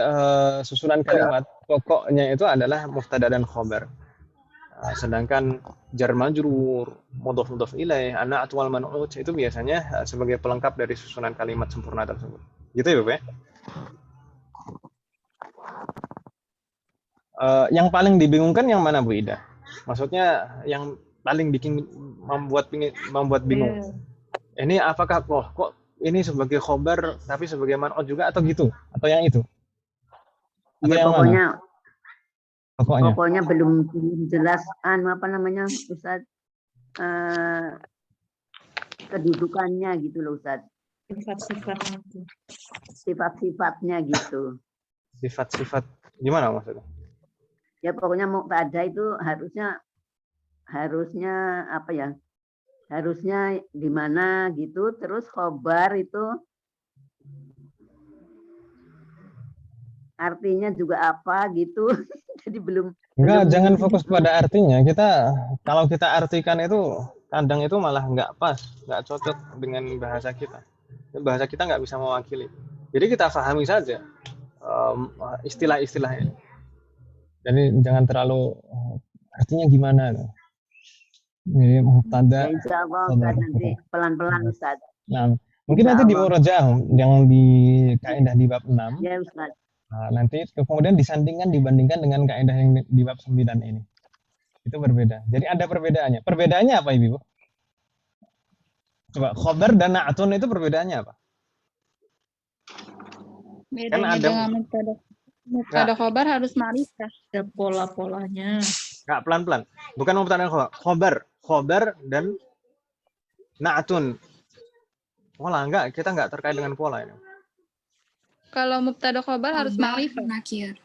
susunan kalimat pokoknya itu adalah mubtada dan khabar. Sedangkan jar majrur, mudhaf ilaih, an-na'tu wal man'ut itu biasanya sebagai pelengkap dari susunan kalimat sempurna tersebut. Gitu ya, Bapak? Yang paling dibingungkan yang mana, Bu Ida? Maksudnya yang paling membuat bingung. Ini apakah kok ini sebagai khobar tapi sebagai man'ut juga atau gitu? Atau yang itu? Atau Ya, yang pokoknya belum jelas apa namanya Ustaz, kedudukannya gitu loh Ustaz. Sifat-sifatnya. Sifat-sifatnya gitu. Sifat-sifat gimana maksudnya? Ya pokoknya mubtada itu harusnya apa ya? Harusnya di mana gitu, terus khobar itu artinya juga apa gitu. Jadi enggak, jangan fokus pada artinya. Kalau kita artikan itu kadang itu malah nggak pas, nggak cocok dengan bahasa kita. Bahasa kita nggak bisa mewakili. Jadi kita pahami saja istilah-istilahnya. Jadi jangan terlalu artinya gimana. Jadi mubtada. Ya, insya Allah Ustaz, nanti pelan-pelan Ustaz. Nah, mungkin nanti di murojaah yang di kaidah di bab 6. Ya Ustaz. Nanti kemudian dibandingkan dengan kaidah yang di bab 9 ini. Itu berbeda. Jadi ada perbedaannya. Perbedaannya apa Ibu? Coba khobar dan na'tun itu perbedaannya apa? Bedanya ada dengan mubtada khobar harus ma'rifah. Ada pola-polanya. Nggak, pelan-pelan. Bukan mubtada dan khobar. Khobar dan na'tun. Pola enggak, kita enggak terkait dengan pola ini. Kalau mubtada khobar harus ma'rifah. Nakir.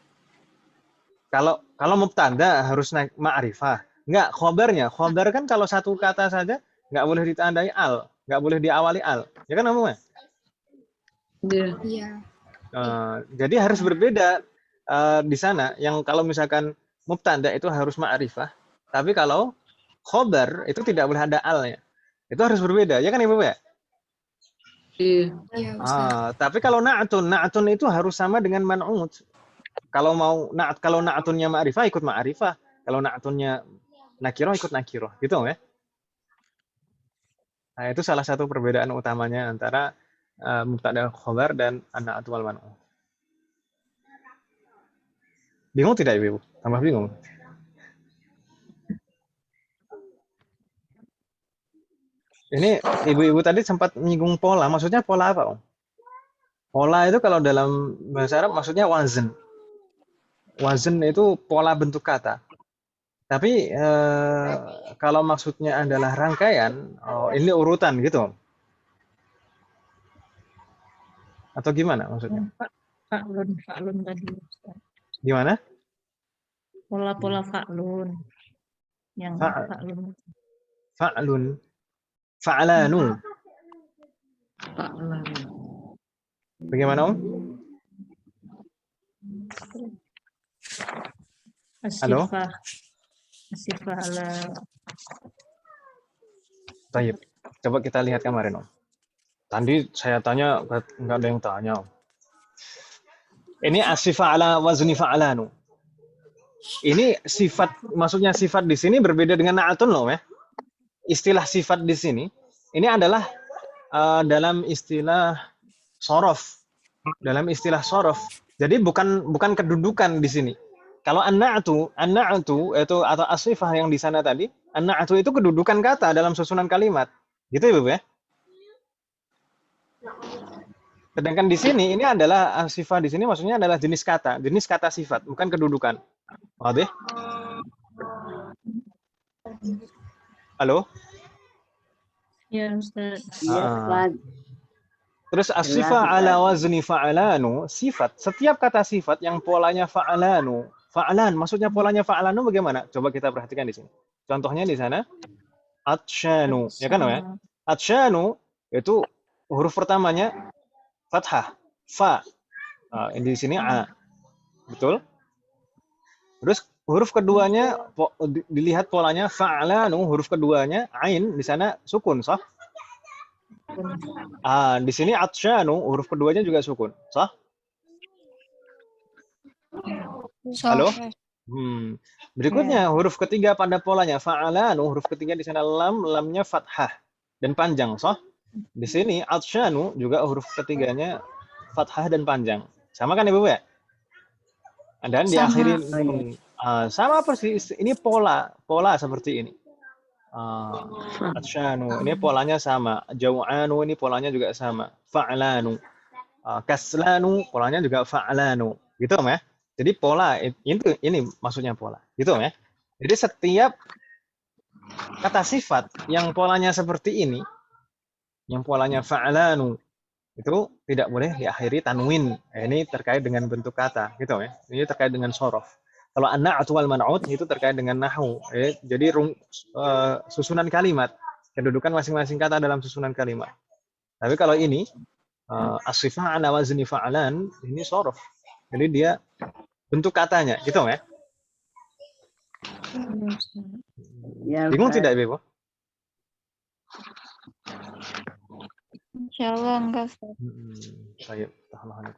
Kalau mubtada harus ma'rifah. Enggak, khobarnya. Khobar kan kalau satu kata saja enggak boleh ditandai al, enggak boleh diawali al. Ya kan namanya? Iya. Jadi harus berbeda di sana. Yang kalau misalkan mubtada itu harus ma'rifah, tapi kalau khobar itu tidak boleh ada alnya. Itu harus berbeda. Ya kan Ibu ya? Iya, Ustaz. Tapi kalau na'tun itu harus sama dengan man'ut. Kalau na'tunnya ma'rifah ikut ma'rifah, kalau na'tunnya nakiroh ikut nakiroh, gitu ya. Nah, itu salah satu perbedaan utamanya antara mubtada khobar dan an-na'tu wal man'ut. Bingung tidak Ibu? Tambah bingung. Ini ibu-ibu tadi sempat menyinggung pola. Maksudnya pola apa, Om? Pola itu kalau dalam bahasa Arab maksudnya wazn. Wazn itu pola bentuk kata. Tapi kalau maksudnya adalah rangkaian, ini urutan gitu, Om? Atau gimana maksudnya? Fa'lun tadi. Gimana? Pola-pola fa'lun. Yang Fa- fa'lun. Fa'lun. Fa'lanu. Fa'lan. Bagaimana, Om? Halo? Asifah. Asifah ala. Baik. Coba kita lihat kemarin, Om. Tadi saya tanya, nggak ada yang tanya, Om. Ini asifah ala wazni fa'lanu. Ini sifat, maksudnya sifat di sini berbeda dengan na'atun loh ya. Istilah sifat di sini, ini adalah dalam istilah sorof. Dalam istilah sorof. Jadi bukan kedudukan di sini. Kalau an-na'atu itu atau asifah yang di sana tadi, an-na'atu itu kedudukan kata dalam susunan kalimat. Gitu ya, Bu ya? Sedangkan di sini ini adalah sifat di sini maksudnya adalah jenis kata sifat, bukan kedudukan. Oke? Halo? Ya, Ustaz. Iya, Ustaz. Terus as-sifah ala wazni fa'alanu, sifat, setiap kata sifat yang polanya fa'alanu, fa'alan, maksudnya polanya fa'alanu bagaimana? Coba kita perhatikan di sini. Contohnya di sana, atsyanu, ya kan ya? Atsyanu itu huruf pertamanya fathah, fa. Nah, di sini a. Betul? Terus huruf keduanya dilihat polanya fa'alanu, huruf keduanya ain, di sana sukun, sah? Di sini atsyanu, huruf keduanya juga sukun, sah? Halo? Berikutnya huruf ketiga pada polanya fa'alanu, huruf ketiga di sana lamnya fathah dan panjang, sah? Di sini atsyanu juga huruf ketiganya fathah dan panjang. Sama kan Ibu ya? Dan diakhiri sama persis. Ini pola seperti ini. Atsyanu ini polanya sama. Jau'anu ini polanya juga sama. Fa'lanu. Kaslanu polanya juga fa'lanu. Gitu ya. Jadi pola ini maksudnya pola. Gitu ya. Jadi setiap kata sifat yang polanya seperti ini, yang polanya fa'lanu, itu tidak boleh diakhiri tanwin. Ini terkait dengan bentuk kata, gitu ya. Ini terkait dengan sorof. Kalau an-na'atu wal man'ut itu terkait dengan nahwu. Jadi susunan kalimat, kedudukan masing-masing kata dalam susunan kalimat. Tapi kalau ini as-sifah ala wazni fa'lan, ini sorof. Jadi dia bentuk katanya, gitu ya. Ya, Bingung Ustaz. tidak, Ibu? Insya Allah enggak, Ustaz. Baik, tahan.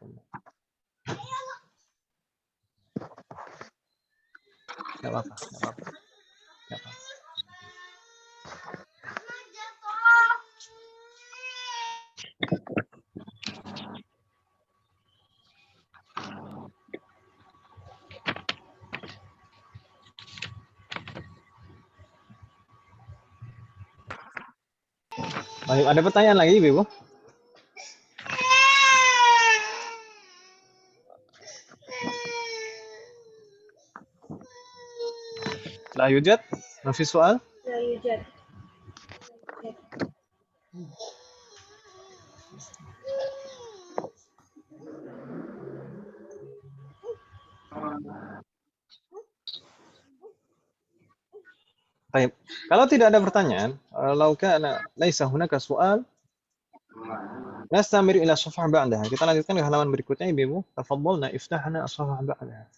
Nggak apa-apa. Baik, ada pertanyaan lagi, Ibu? لا يوجد؟ ما في سؤال؟ لا يوجد. Baik. Kalau tidak ada pertanyaan, lau kana laisa hunaka su'al, nastamir ila safhah ba'daha. Kita lanjutkan ke halaman berikutnya, Ibu. Tafadhalna iftahna as-safhah ba'daha.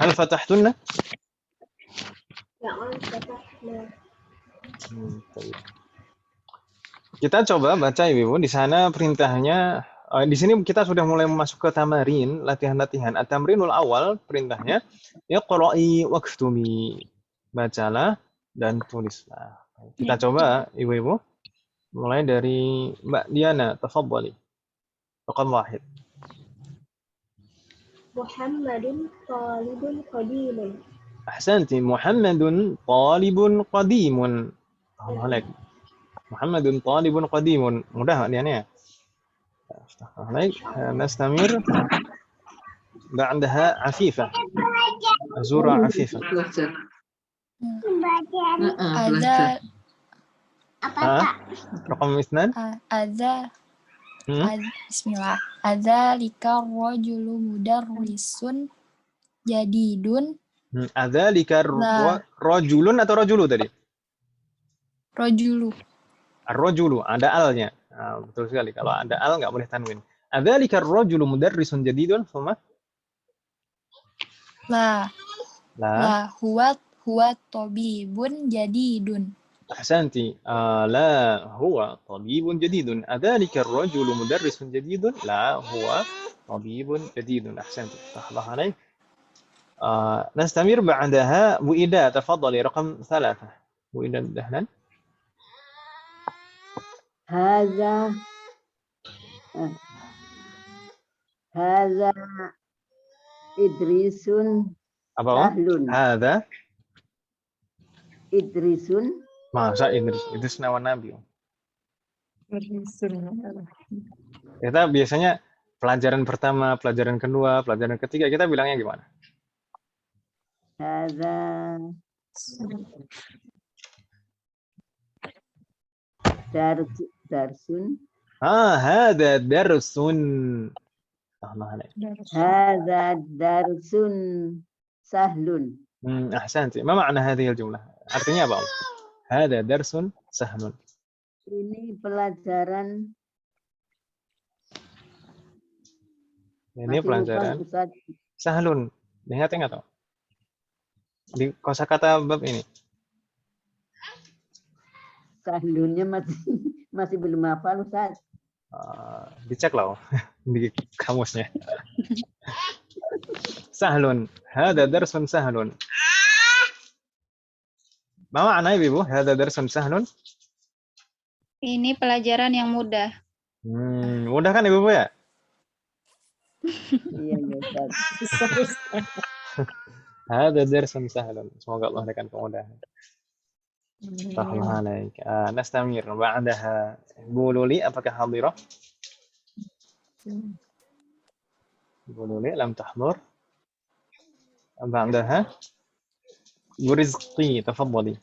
Hal fatahtunna? نعم فتحنا. Baik. Kita coba baca Ibu. Di sana perintahnya di sini kita sudah mulai masuk ke tamarin, latihan-latihan. At-tamrinul awal perintahnya iqra'i waktumi. Bacalah dan tulislah. Kita coba Ibu-ibu. Mulai dari Mbak Diana, tafadhali. Raqam 1. محمد طالب قديم. Ahsanti, Muhammadun talibun qadimun. Alhamdulillah. Muhammadun talibun qadimun. Mudah Diana ya? Baik, nastamir. بعدها عفيفة. أزورة عفيفة. Belajar. Ada رقم 2. ada Bismillah. Adzalika rajulu mudarrisun jadidun Adzalika la rajulun atau rajulu tadi? rajulu. Ar-rajulu, ada alnya. Nah, betul sekali. Kalau ada al nggak boleh tanwin. Adzalika rajulu mudarrisun jadidun, Fama? La La. huwa tabibun jadidun. Ahsanti. La huwa tabibun jadidun. Adzalika ar-rajulu mudarrisun jadidun? La huwa tabibun jadidun. Ahsanti. الله عليك. نستمر بعدها Bu Ida, تفضلي رقم 3. Bu Ida Dahlan. Haza Haza Idrisun Apa? Sahlun. Hadza. Idrisun Masa Idris nama Nabi. Berhisun. Kita biasanya pelajaran pertama, pelajaran kedua, pelajaran ketiga kita bilangnya gimana? Haza Darsun Hadza darsun. Allah alaik. Haza Darsun Sahlun. Ahsanti. Ma makna hadhihi al-jumlah? Artinya apa? Hadza darsun sahlun. Ini pelajaran. Ini Masih lupa, pelajaran Ustaz. sahlun. Ingat enggak tahu? Di kosakata bab ini. Sahlunnya masih belum hafal, Ustaz. Dicek loh di kamusnya. Sahlun. Hadza darsun sahlun. Ma makna Ibu? Hadza darsun sahlun? Ini pelajaran yang mudah. Mudah kan Ibu ya? Iya, Ustaz. Hadza darsun sahlun. Semoga Allah berikan kemudahan. Allah alaik. Nastamir. Ba'daha Bu Luli, apakah hadirah? Bu Luli lam tahdur. Ba'daha Bu Rizqi, tafadhali.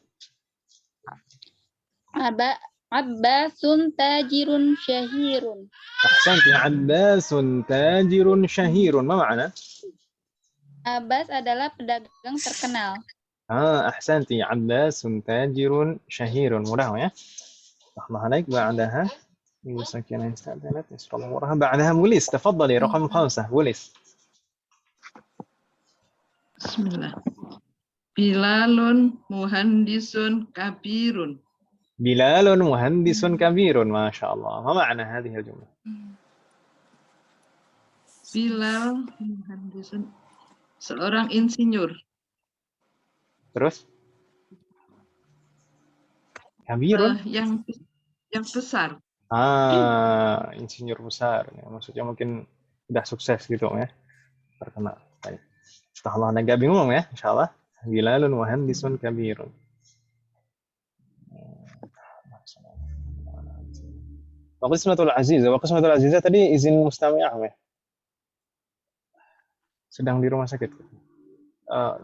Abbasun tajirun syahirun. Ahsanti. Abbasun tajirun syahirun. Ma makna? Abbas adalah pedagang terkenal. أحسنتي. عباس تاجر شهير. مراه يا الله عليك. بعدها سكينة استأذنت يسر الله وراها. بعدها بوليس، تفضلي رقم 5 بوليس. Bismillah. Bilalun muhandisun kabirun. بلال مهندس كبير. ما شاء الله. ما معنى هذه الجملة؟ Bilal muhandisun, seorang insinyur. Terus? Kabirun? Yang besar. Insinyur besar. Ya, maksudnya mungkin udah sukses gitu ya. Terkenal. Baik. Setelah Allah agak bingung ya, insyaallah. Bilalun muhandisun kabirun. Qismatul Azizah. Qismatul Azizah tadi izin mustami'ah ya. Sedang di rumah sakit.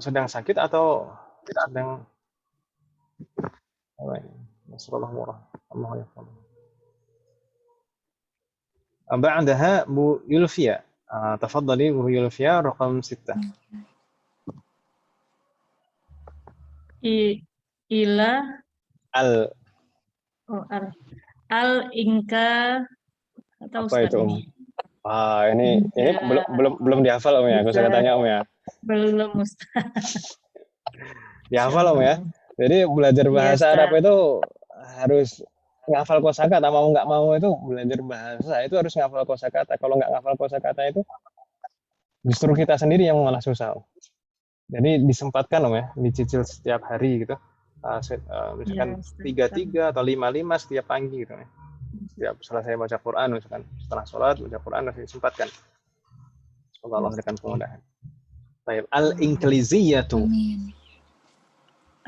Sedang sakit atau sedang apa ini? Nasrullah murah. Allah yaqbal. بعدها Bu Yulfia. تفضلي Bu Yulfia رقم 6. Ila Al. Al Inka atau Apa itu Ustaz ini? Ini belum dihafal Om ya. Aku saya tanya Om ya. belum Ustaz. Dihafal Om ya. Jadi belajar bahasa Arab itu harus ngafal kosakata. Mau nggak mau itu belajar bahasa itu harus ngafal kosakata. Kalau nggak ngafal kosakata itu justru kita sendiri yang malah susah. Jadi disempatkan Om ya, dicicil setiap hari gitu. Misalkan 3 atau 5 setiap pagi gitu ya. Setiap selesai baca Quran misalkan setelah sholat baca Quran harus disempatkan. Semoga Allah berikan kemudahan. Baik, al-inkliziyatu.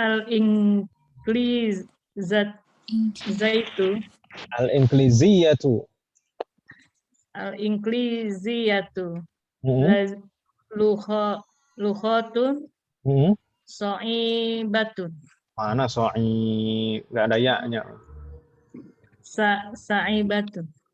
Al-Inklizatu. Al-inkliziyatu. Al-Inkliziyatu. Lughatun sa'ibatun. Mana so'i? Nggak ada ya-nya. Sa'ibatun.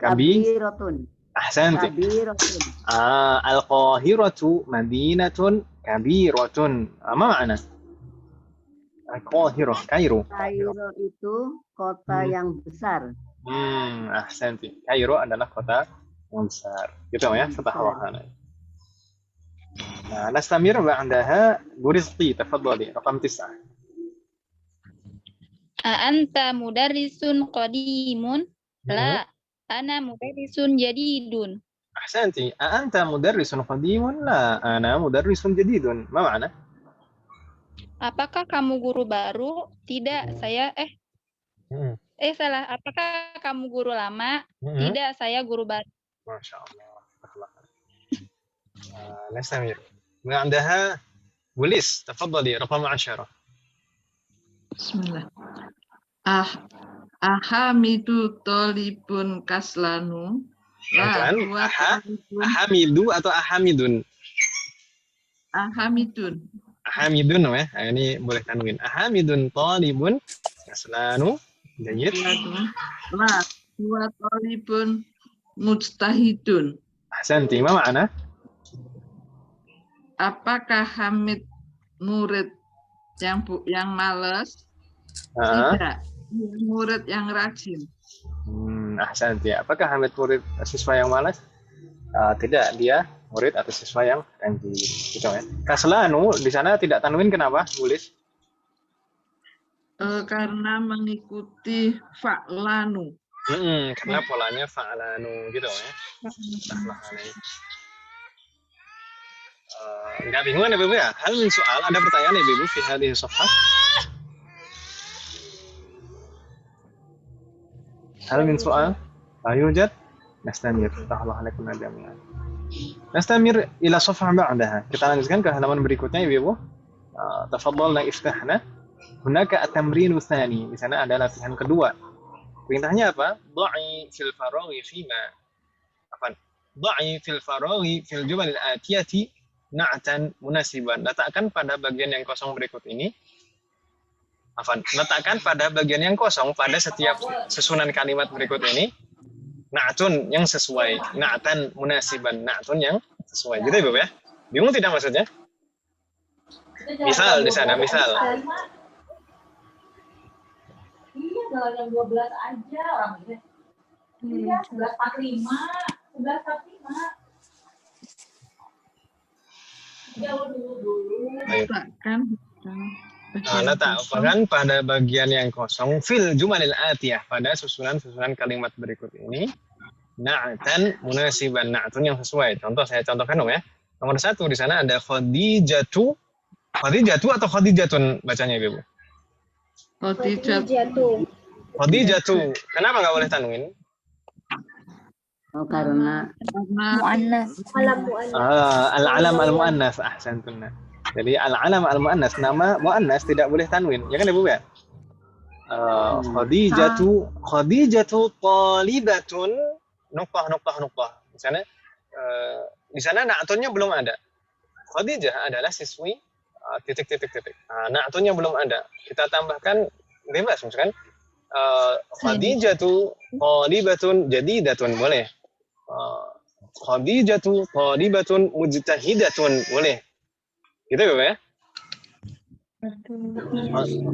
Kabirotun. Ahsanti. Kabirotun. Al-Qahiratu madinatun kabiratun. Apa makna? Al-Qahirah, Kairo. Kairo itu kota yang besar. Ahsanti. Kairo adalah kota yang besar. Gitu ya, fatah wahana. نستمر بعدها برزقي تفضلي رقم 9. Anta mudarrisun qadimun? La, ana mudarrisun jadidun. أحسنتي. أأنت مدرس قديم؟ لا أنا مدرس جديد. ما معنى؟ Apakah kamu guru baru? Tidak, saya salah. Apakah kamu guru lama? Tidak, saya guru baru. ما شاء الله. نستمر. بعدها بوليس تفضلي رقم 10. Bismillah. Ahamidu tolibun kaslanu. Ahamidu atau ahamidun? Ahamidun. Ahamidun ya. Ini boleh tanwin. Ahamidun talibun kaslanu. Jayid. La, huwa tolibun mujtahidun. Ahsanti. Ma makna? Apakah Hamid murid yang malas? Tidak. Murid yang rajin. Ahsanti. Apakah Hamid murid siswa yang malas? Tidak, dia murid atau siswa yang rajin. Gitu ya. Kaslanu di sana tidak tanwin, kenapa? Tulis. Karena mengikuti fa'lanu. Karena polanya fa'lanu gitu ya. Nggak bingung ya Ibu ya? Hal min soal, ada pertanyaan ya Ibu di hadis safhah? Hal min soal? Yujad? Nastamir. Tahallah alaikum jami'an. Nastamir ila safhah ba'daha. Kita lanjutkan ke halaman berikutnya Ibu. Tafadhalna iftahna. Hunaka at-tamrinu tsani. Di sana ada latihan kedua. Perintahnya apa? Dha'i fil faraghi fima. Dha'i fil faraghi fil jumal al-atiyati na'tan munasiban. Letakkan pada bagian yang kosong berikut ini. Letakkan pada bagian yang kosong pada setiap susunan kalimat berikut ini. Na'tun yang sesuai. Na'tan munasiban. Na'tun yang sesuai. Gitu Ibu ya? Bingung tidak maksudnya? Misal di sana, misal. Iya, jalan jam 12 aja orang ini. Iya, 11.45. 11.45. Letakkan pada bagian yang kosong fil jumalil atiyah pada susunan kalimat berikut ini na'tan munasiban, na'tun yang sesuai. Contoh saya contohkan dong ya. Nomor 1 di sana ada khadijatu atau khadijatun bacanya Ibu? Khadijatu. Kenapa nggak boleh tanwin? Karena Mu'annas. Al-alam al-mu'annas. Ahsantunna. Jadi al-alam al-mu'annas, nama mu'annas tidak boleh tanwin. Ya kan Ibu ya? Khadijatu talibatun nuqtah. Di sana na'tunnya belum ada. Khadijah adalah siswi titik. Na'tunnya belum ada. Kita tambahkan bebas misalkan Khadijatu talibatun jadidatun boleh. Khadijatu talibatun mujtahidatun boleh. Gitu ya?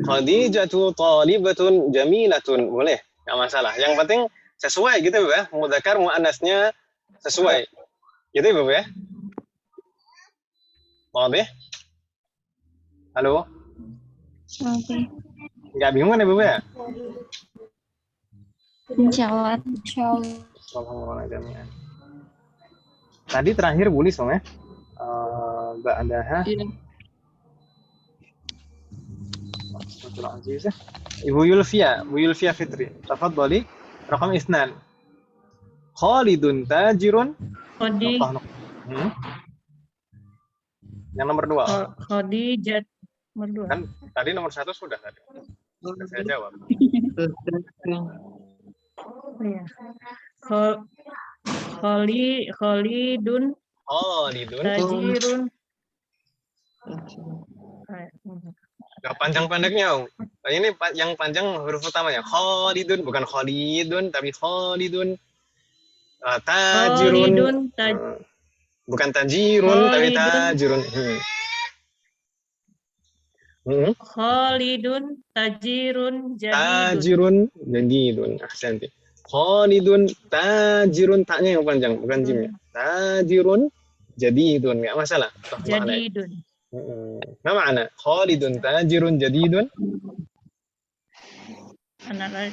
Khadijatu talibatun jamilatun boleh. Enggak masalah. Yang penting sesuai gitu ya. Mudzakkar muannasnya sesuai. Gitu Ibu ya? Wadah? Halo? Oke. Enggak bingung kan Ibu ya? Insyaallah. Tadi terakhir bulis Om ya. Ba'daha. Ibu Yulfia Fitri. Tafadhali. Raqam 2. Khalidun tajirun. Yang nomor 2. Khadijat nomor 2. Kan tadi nomor 1 sudah tadi. Sudah saya jawab. Iya. Khalidun tajirun. Gak panjang-pendeknya Om. Ini yang panjang huruf utamanya. Khalidun bukan Khalidun tapi Khalidun. Tajirun. Khalidun Bukan tajirun, tapi tajirun. Khalidun tajirun jadidun. Tajirun jadidun. Ahsanti. Khalidun tajirun, taknya yang panjang, bukan jimnya. Tajirun jadidun, enggak masalah. Jadidun. Apa makna? Khalidun tajirun jadidun. Anak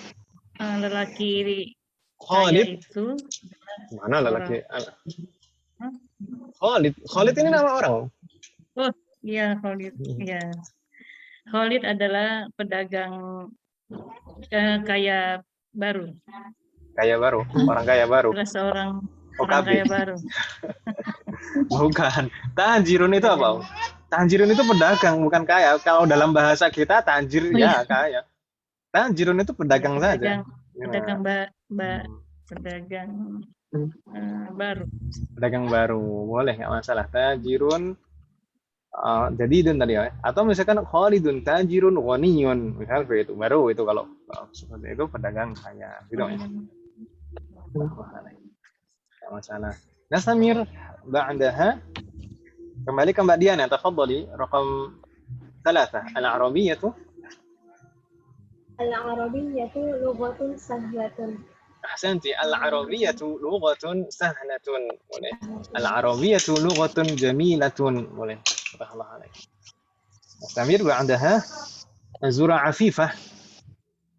lelaki Khalid itu mana lelaki? Khalid ini nama orang. Oh iya Khalid. Iya. Khalid adalah pedagang kaya baru. Kaya baru, orang kaya baru. Adalah seorang orang kaya baru. Bukan. Tajirun itu apa? Tajirun itu pedagang, bukan kaya. Kalau dalam bahasa kita tajir ya kaya. Tajirun itu pedagang saja. Pedagang pedagang baru. Pedagang baru, boleh nggak masalah. Tajirun jadidun tadi ya. Atau misalkan Khalidun tajirun ghaniyun, misal itu baru itu kalau seperti itu pedagang kaya, gitu ya. Nggak masalah. Nastamir ba'daha. Kembali ke Mbak Diana, tafadhali raqam 3 al-arabiyyah. Al-arabiyyah lughatun sahlatun. Ahsanti, al-arabiyyah lughatun sahlatun. Boleh. Al-arabiyyah lughatun jamilatun. Boleh. Subhanallah alaik. Nastamir ba'daha Zura Afifah.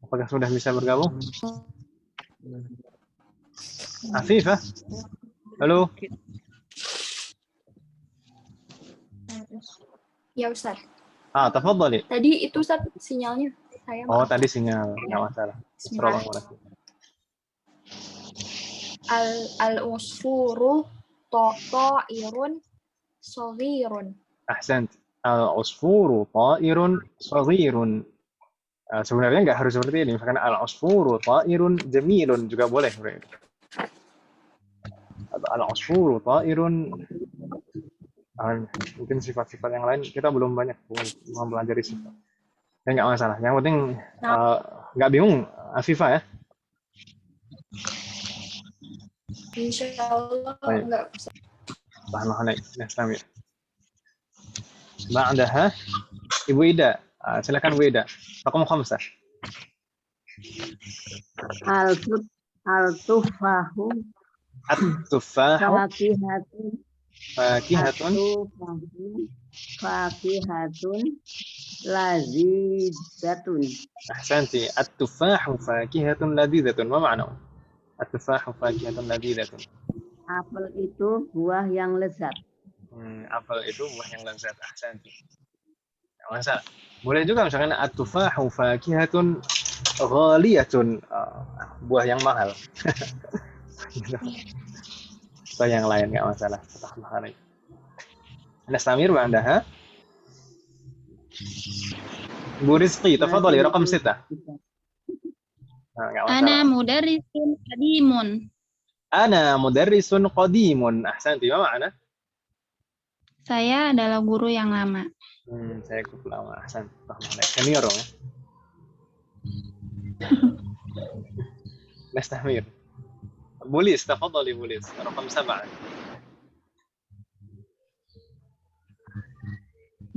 Apakah sudah bisa bergabung? Afifah. Halo. Ya Ustaz. Tafadhali. Tadi itu Ustaz sinyalnya saya. Oh, tadi sinyal, nggak masalah. Al-usfuru ta'irun shaghirun. Ahsant. Al-usfuru ta'irun shaghirun. Sebenarnya nggak harus seperti ini. Misalkan al-usfuru ta'irun jamilun juga boleh. Atau al-usfuru ta'irun, mungkin sifat-sifat yang lain kita belum banyak mempelajari sifat. Ya nggak masalah. Yang penting nggak bingung Afifah ya. Insyaallah enggak bisa. Subhanallah. Nastamir. Ba'daha Ibu Ida. Silakan Bu Ida. Raqam 5. Al-tufahu fakihatun lazidatun. Ahsanti. At-tufahu fakihatun lazidatun. Ma makna? At-tufahu fakihatun lazidatun. Apel itu buah yang lezat. Apel itu buah yang lezat. Ahsanti. Masa boleh juga misalkan at-tufahu fakihatun ghaliyatun, buah yang mahal. Atau yang lain nggak masalah. Nastamir ba'daha Bu Rizqi, tafadhali raqam 6. Ana mudarrisun qadimun. Ana mudarrisun qadimun. Ahsanti. Ma makna? Saya adalah guru yang lama. Saya guru lama. Ahsanti. Senior dong ya. Nastamir. Bulis, tafadhali Bulis. Raqam 7.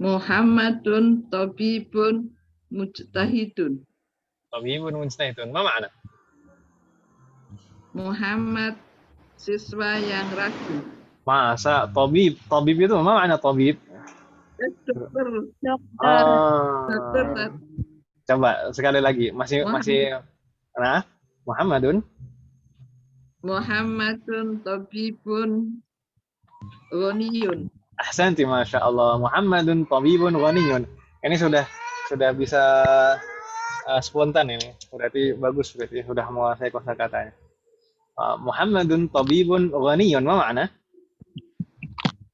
Muhammadun tabibun mujtahidun. Tabibun mujtahidun. Ma makna? Muhammad siswa yang rajin. Masa tabib itu ma makna tabib? Dokter. Coba sekali lagi. Masih nah, Muhammadun tabibun ghaniyun. Ahsanti, Masya Allah. Muhammadun tabibun ghaniyun. Ini sudah bisa spontan ini. Berarti bagus, berarti sudah menguasai kosakatanya. Muhammadun tabibun ghaniyun. Ma makna?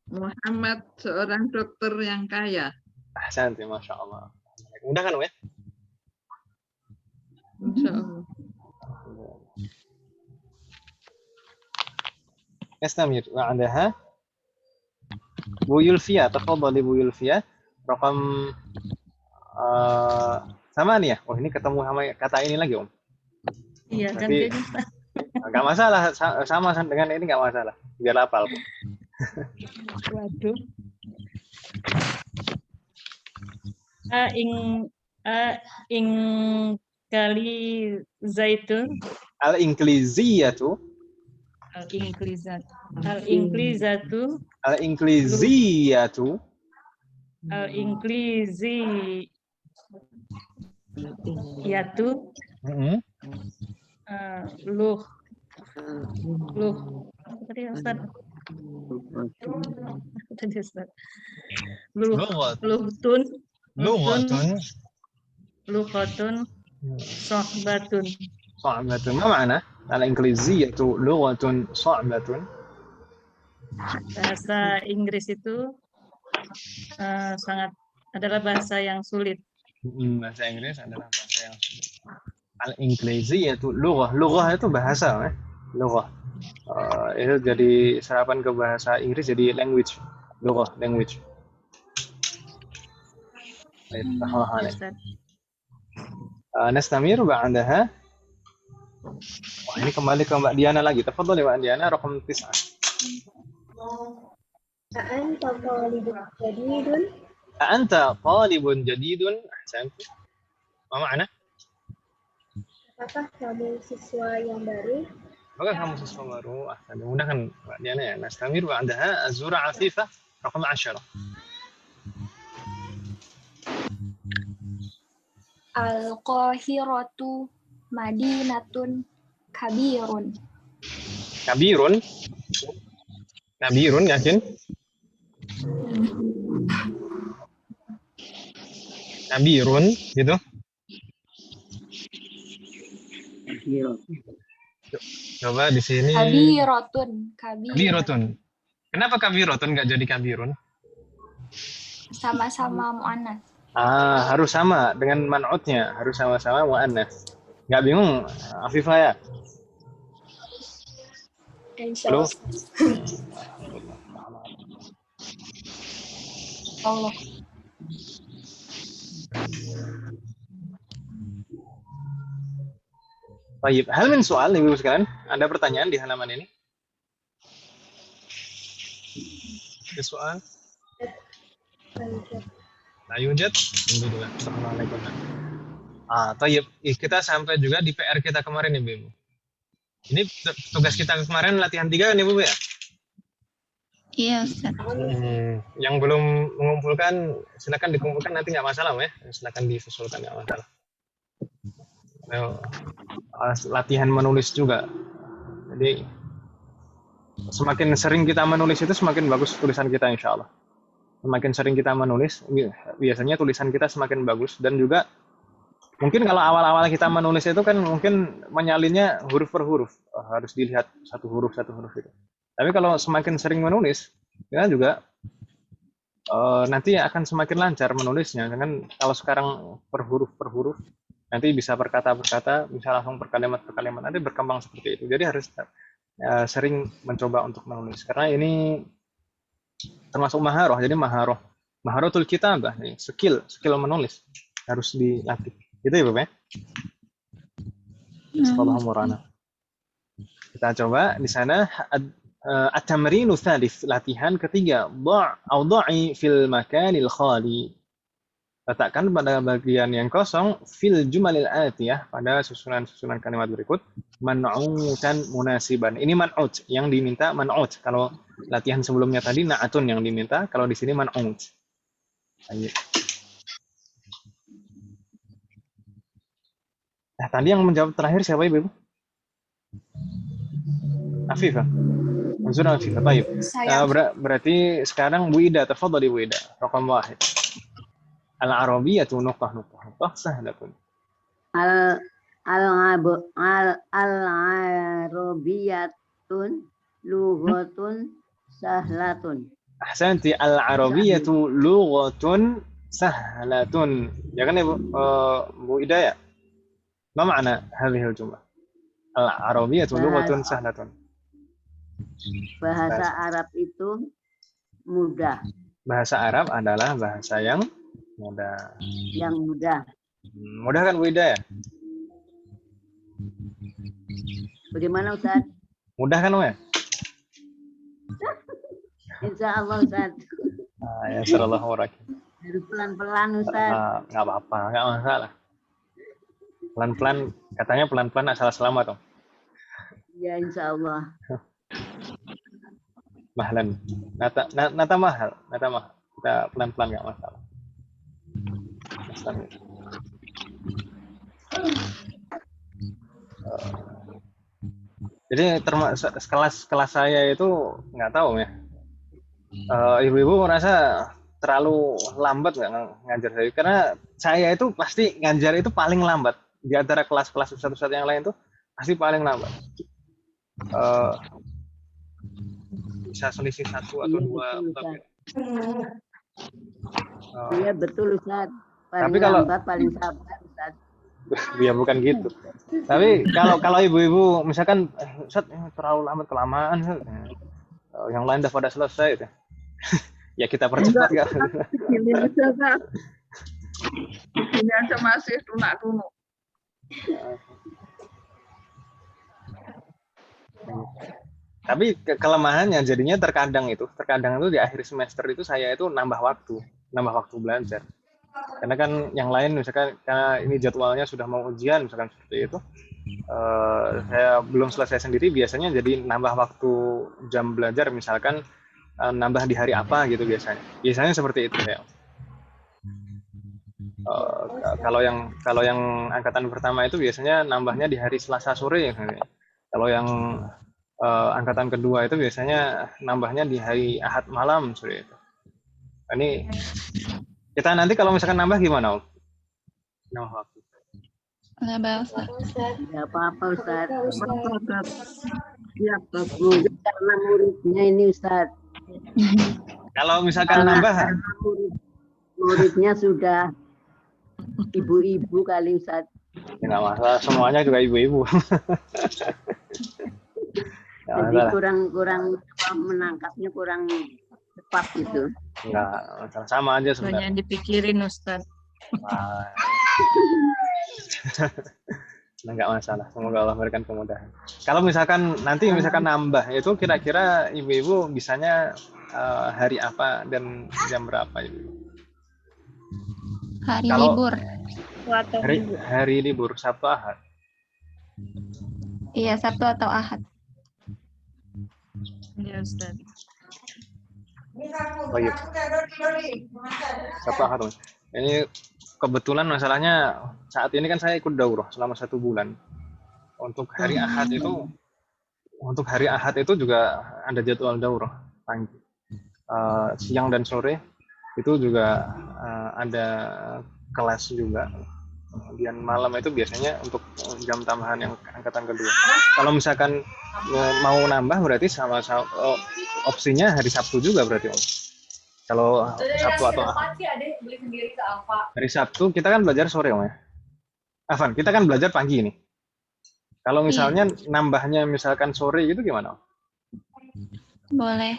Muhammad seorang dokter yang kaya. Ahsanti, Masya Allah. Mudah kan ya? Insya Allah. Nastamir ba'daha Bu Yulfia, tafadhali Bu Yulfia. Raqam 8. Oh, ini ketemu sama kata ini lagi, Om. Iya, berarti, ganti aja. Nggak masalah, sama dengan ini nggak masalah. Biar hafal. Waduh. Ing kali zaitun. Al-Ingliziyatu. Al-Inglizatu. Al-Ingliziyatu. Yatu. Luh. Apa tadi Ustaz? Luhtun. Lughatun. Sohbatun. Sohbatun. Apa makna? Al-Ingliziyatu lughatun sohbatun. Bahasa Inggris itu adalah bahasa yang sulit. Bahasa Inggris adalah bahasa yang sulit. Al-Ingliziyatu lughah itu bahasa, lughah. Itu jadi serapan ke bahasa Inggris jadi language, lughah, language. Nastamir ba'daha. Wah, ini kembali ke Mbak Diana lagi. Tafadhali Mbak Diana, raqam 9. A'anta talibun jadidun. A'anta talibun jadidun. Ahsantu. Apa makna? Apakah kamu siswa yang baru? Apakah kamu siswa baru? Ahsan. Mudah kan Mbak Diana ya. Nastamir ba'daha az-zura 'afifah raqam 10. Al-Qahiratu madinatun kabirun. Kabirun yakin? Kabirun gitu. Coba di sini. Kabirotun. Kenapa kabirotun nggak jadi kabirun? Sama-sama mu'annas. Harus sama dengan man'utnya, harus sama-sama mu'annas. Nggak bingung, Afifah ya? Insyaallah. Allah. Baik, hal min soal Ibu sekalian, ada pertanyaan di halaman ini? Ada soal? Ayujat, alhamdulillah. Assalamualaikum. Tayyib, kita sampai juga di PR kita kemarin nih, Ibu. Ini tugas kita kemarin latihan 3 kan, Ibu ya? Iya, Ustaz. Yang belum mengumpulkan, silakan dikumpulkan, nanti nggak masalah, ya. Silakan disusulkan, nggak masalah. Latihan menulis juga. Jadi semakin sering kita menulis itu semakin bagus tulisan kita, insya Allah. Semakin sering kita menulis, biasanya tulisan kita semakin bagus. Dan juga mungkin kalau awal-awal kita menulis itu kan mungkin menyalinnya huruf per huruf, harus dilihat satu huruf itu. Tapi kalau semakin sering menulis, kita juga nanti akan semakin lancar menulisnya. Kan kalau sekarang per huruf, nanti bisa per kata, bisa langsung per kalimat, nanti berkembang seperti itu. Jadi harus sering mencoba untuk menulis. Karena ini termasuk maharoh, jadi maharotul kitabah, skill menulis harus dilatih. Gitu ya, Bapak ya? Subhanallah. Kita coba di sana at-tamrinu tsalits, latihan ketiga, dha'i fil makanil khali. Letakkan pada bagian yang kosong fil jumalil atiyah, pada susunan kalimat berikut, man'utan munasiban. Ini man'ut yang diminta, man'ut. Kalau latihan sebelumnya tadi na'atun yang diminta, kalau di sini man'ut. Ayo. Nah, tadi yang menjawab terakhir siapa, Ibu? Afifah. Maksudnya Afifah. Baik. Berarti sekarang Bu Ida, tafadhali Bu Ida. Raqam 1. Al-Arabiyyatu nuqtah sahlatun. Al-Arabiyyatun lughatun sahlatun. Ahsanti, al-Arabiyyatu lughatun sahlatun. Ya kan ya Bu Ida ya? Ma makna hadhihi al-jumlah? Al-Arabiyyatu lughatun sahlatun. Bahasa Arab itu mudah. Bahasa Arab adalah bahasa yang mudah. Yang mudah. Mudah kan Bu Ida ya? Bagaimana Ustaz? Mudah kan, Om ya? Insya Allah Ustaz. Ya, sallallahu alaihi. Harus pelan-pelan Ustaz. Nggak apa-apa, nggak masalah. Pelan-pelan, katanya pelan-pelan asal selamat, Om. Ya insya Allah. Mahlan. Nata mahal. Kita pelan-pelan nggak masalah. Jadi kelas saya itu nggak tahu ya. Ibu-ibu merasa terlalu lambat nggak ngajar saya? Karena saya itu pasti ngajar itu paling lambat di antara kelas-kelas ustadz yang lain tuh pasti paling lambat. Bisa selisih 1 atau 2. Iya betul Ustaz. Paling Tapi kalau lambat, paling sabar Ustaz. Ya bukan gitu. Tapi kalau ibu-ibu misalkan Ustaz terlalu lambat kelamaan, yang lain udah pada selesai, ya kita percepat ya. Ini aja, ini aja masih lunak-lunuk. Tapi kelemahannya jadinya terkadang itu di akhir semester itu saya itu nambah waktu belajar. Karena kan yang lain misalkan karena ini jadwalnya sudah mau ujian misalkan seperti itu, saya belum selesai sendiri, biasanya jadi nambah waktu jam belajar misalkan nambah di hari apa gitu biasanya seperti itu ya. Kalau yang angkatan pertama itu biasanya nambahnya di hari Selasa sore. Kalau yang angkatan kedua itu biasanya nambahnya di hari Ahad malam sore itu. Ini kita nanti kalau misalkan nambah gimana, Om? Nambah waktu. Nambah Ustaz. Tidak apa-apa Ustaz. Siap, Karena muridnya ini Ustaz. Kalau misalkan nambah, muridnya sudah ibu-ibu kali Ustaz. ya nggak masalah, semuanya juga ibu-ibu. Jadi kurang menangkapnya kurang cepat gitu. Enggak, sama aja Banyak sebenarnya. yang dipikirin Ustaz. Enggak masalah, semoga Allah memberikan kemudahan. Kalau misalkan nanti nambah itu kira-kira ibu-ibu bisanya hari apa dan jam berapa ibu? Hari Kalau libur. hari libur Sabtu Ahad. Iya, Sabtu atau Ahad. Iya Ustaz. Oh iya. Sabtu Ahad. Ini kebetulan masalahnya saat ini kan saya ikut daurah selama 1 bulan. Untuk hari Ahad itu juga ada jadwal daurah pagi, siang dan sore itu juga ada kelas juga. Kemudian malam itu biasanya untuk jam tambahan yang angkatan kedua. Kalau misalkan mau nambah berarti sama opsinya hari Sabtu juga berarti, Om. Kalau Sabtu atau hari Sabtu kita kan belajar sore, Om ya. Afan, kita kan belajar pagi ini. Kalau misalnya nambahnya misalkan sore gitu gimana, Om? Boleh.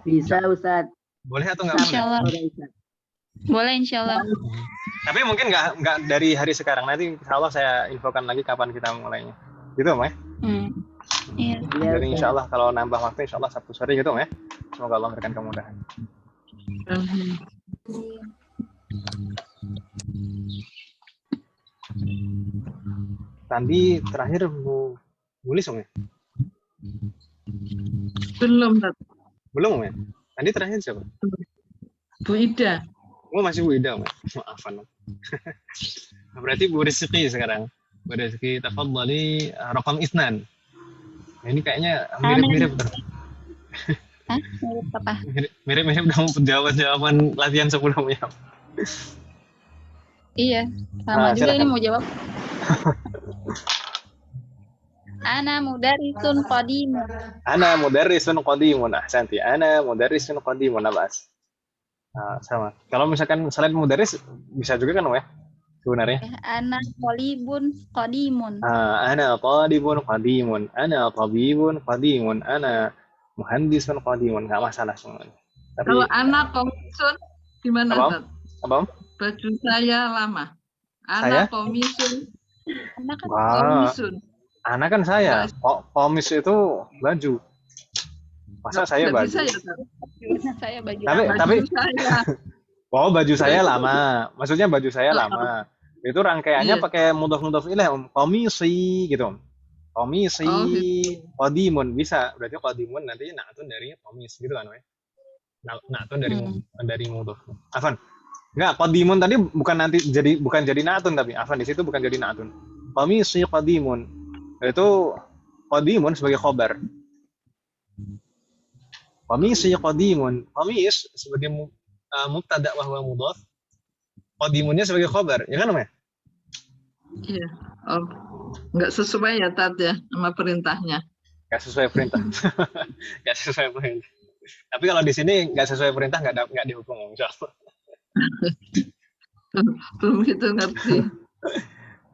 Bisa Ustaz. Boleh atau nggak? Insya Allah. Boleh insya Allah. Tapi mungkin nggak dari hari sekarang, nanti insya Allah saya infokan lagi kapan kita mulainya. Gitu, Om ya? Iya. Jadi insya Allah kalau nambah waktu insya Allah Sabtu sore gitu, Om ya. Semoga Allah memberikan kemudahan. Tadi terakhir Bu Bulis, Om ya? Belum, Belum, Om ya? Tadi terakhir siapa? Bu Ida. Oh, masih Bu Ida, Om. Maafan, Om. Berarti Bu Rizki sekarang. Bu Rizki, tafadhali raqam isnan. Nah, ini kayaknya mirip-mirip. Hah? Mirip apa? Mirip-mirip dengan jawaban latihan sebelumnya. Iya, sama juga silakan. ini mau jawab. Ana mudarrisun qadimun. Ana mudarrisun qadimun. Ahsanti. Ana mudarrisun qadimun. Nabas. Sama. Kalau misalkan selain mudarris bisa juga kan, Om ya? Sebenarnya. Ana talibun qadimun. Ana talibun qadimun. Ana tabibun qadimun. Ana muhandisun qadimun. Enggak masalah semuanya. Tapi Kalau anak komisun gimana, Apa? Ustaz? apa, Om? Baju saya lama. Saya? Anak komisun Anak kan Wah, Komisun. anak kan saya. Komis itu baju. Masa saya Nggak baju? bisa ya, Kak? saya baju Tapi lama. tapi Baju saya. oh baju saya lama. Maksudnya baju saya lama. Itu rangkaiannya Iya. pakai mudhaf ilaih, komisi gitu. Komisi, Oh, gitu. qadimun bisa. Berarti qadimun nanti na'tun dari komis gitu kan, we? Na'tun dari mudhaf. Afan. Enggak, qadimun tadi bukan jadi na'tun tapi afan di situ bukan jadi na'tun. Komisi qadimun. Itu qadimun sebagai khobar. Komisi qadimun. Komis sebagai mubtada wa huwa mudhaf. Qadimunnya sebagai khobar, ya kan, Om? Iya. Oh, nggak sesuai ya, Tat, ya, sama perintahnya. Nggak sesuai perintah. Nggak sesuai perintah. Tapi kalau di sini nggak sesuai perintah nggak dihukum, insya Allah. Belum gitu ngerti.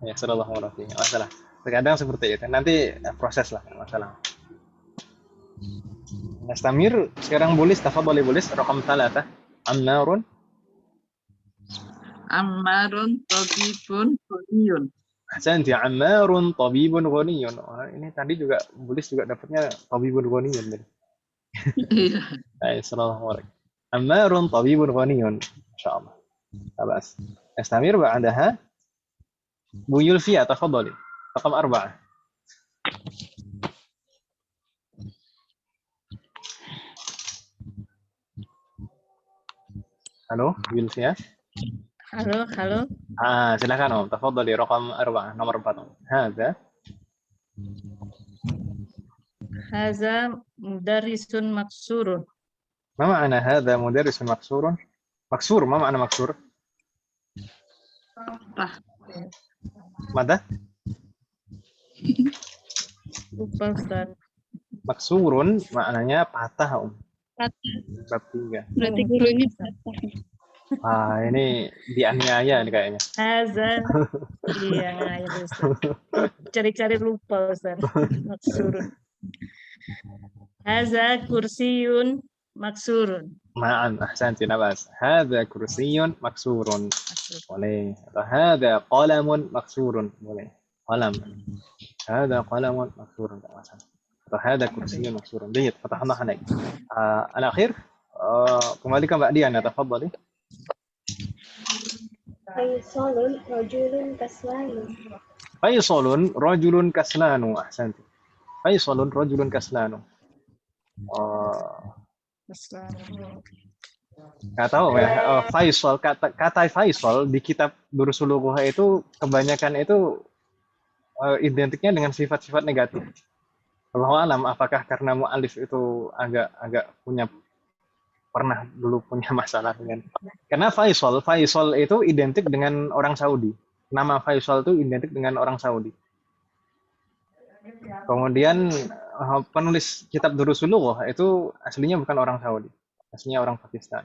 Ya, sallallahu alaihi wasallam. Terkadang seperti itu. Nanti proses lah, masalah. Nastamir sekarang boleh, tafadhali boleh. Rakam 3. Ammarun. Ammarun tabibun ghaniyun. Ahsanti, Ammarun tabibun ghaniyun. Ini tadi juga Bulis juga dapatnya tabibun ghaniyun. Iya. Baik, sallallahu alaihi. Ammarun tabibun ghaniyun. Insyaallah. Bagus. Nastamir ba'daha Bu Yulfia, tafadhali. Rakam 4. Halo, Bu Yulfia. Halo. Silakan Om. Tafadhali rakam 4, nomor 4. Haza mudarrisun maksurun. ما معنى هذا مدرس مكسور؟ مكسور ما معنى مكسور؟ ماذا؟ Lupa, Ustaz. Maksurun maknanya patah, Om. Patah. Bab 3. Berarti gurunya patah. Ini dianiaya nih kayaknya. Haza. Iya, ya Ustaz. Cari-cari lupa, Ustaz. Maksurun. Haza kursiyun maksurun. Ma'an, ahsanti, nabas. Hadza kursiyun maksurun. Boleh. Atau hadza qalamun maksurun. Boleh. Qalam. Hadza qalamun maksurun. Tak masalah. Atau hadza kursiyun maksurun. Baik, fatahna hanaik. Al-akhir, kembali ke Mbak Diana, tafadhali. Faisalun rajulun kaslanu. Faisalun rajulun kaslanu. Ahsanti. Faisalun rajulun kaslanu. Nggak tahu ya. Faisal, kata Faisal di kitab Durusul Lughah itu kebanyakan itu identiknya dengan sifat-sifat negatif. Wallahu alam, apakah karena mu'alif itu agak pernah dulu punya masalah dengan, karena Faisal itu identik dengan orang Saudi. Nama Faisal itu identik dengan orang Saudi. Kemudian penulis kitab Durusul Lughah itu aslinya bukan orang Saudi, aslinya orang Pakistan.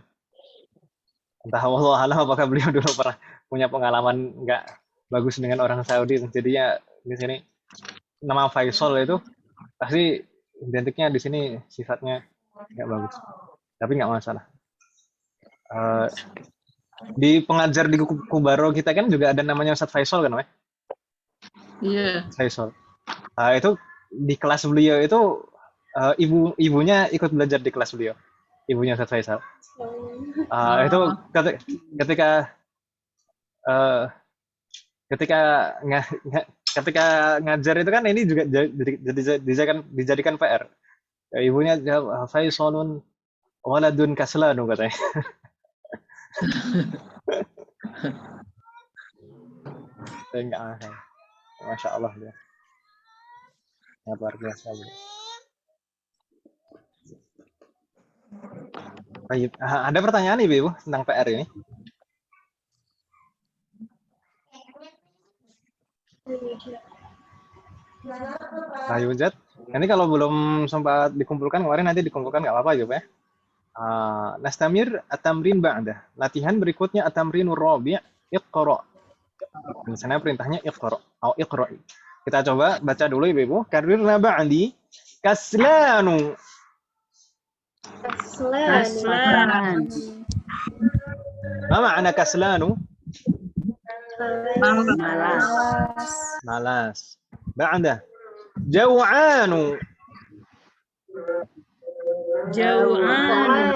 Entah wallahu alam apakah beliau dulu pernah punya pengalaman nggak bagus dengan orang Saudi, jadinya di sini nama Faisal itu pasti identiknya di sini sifatnya nggak bagus. Tapi nggak masalah. Di pengajar di Kubaro kita kan juga ada namanya Ustadz Faisal kan, Weh? Iya. Faisal. Itu di kelas beliau itu ibunya ikut belajar di kelas beliau, ibunya Ustadz Faisal. Itu ketika ngajar itu kan ini juga dijadikan PR. Ibunya jawab Faisalun waladun kaslanu katanya. Enggak, Masya Allah dia. Ya, luar biasa. Baik, ada pertanyaan Ibu tentang PR ini? Ayo Jat. Nanti kalau belum sempat dikumpulkan kemarin nanti dikumpulkan nggak apa-apa ya. Nastamir at-tamrin ba'dah. Latihan berikutnya at-tamrinur rabi', iqra. Misalnya perintahnya iqra atau iqra'i. Kita coba baca dulu Ibu. Karirna ba'di kaslanu. Kaslan. Ma ma'ana kaslanu? malas. malas. Ba'da. Jaw'anu. Jauhan.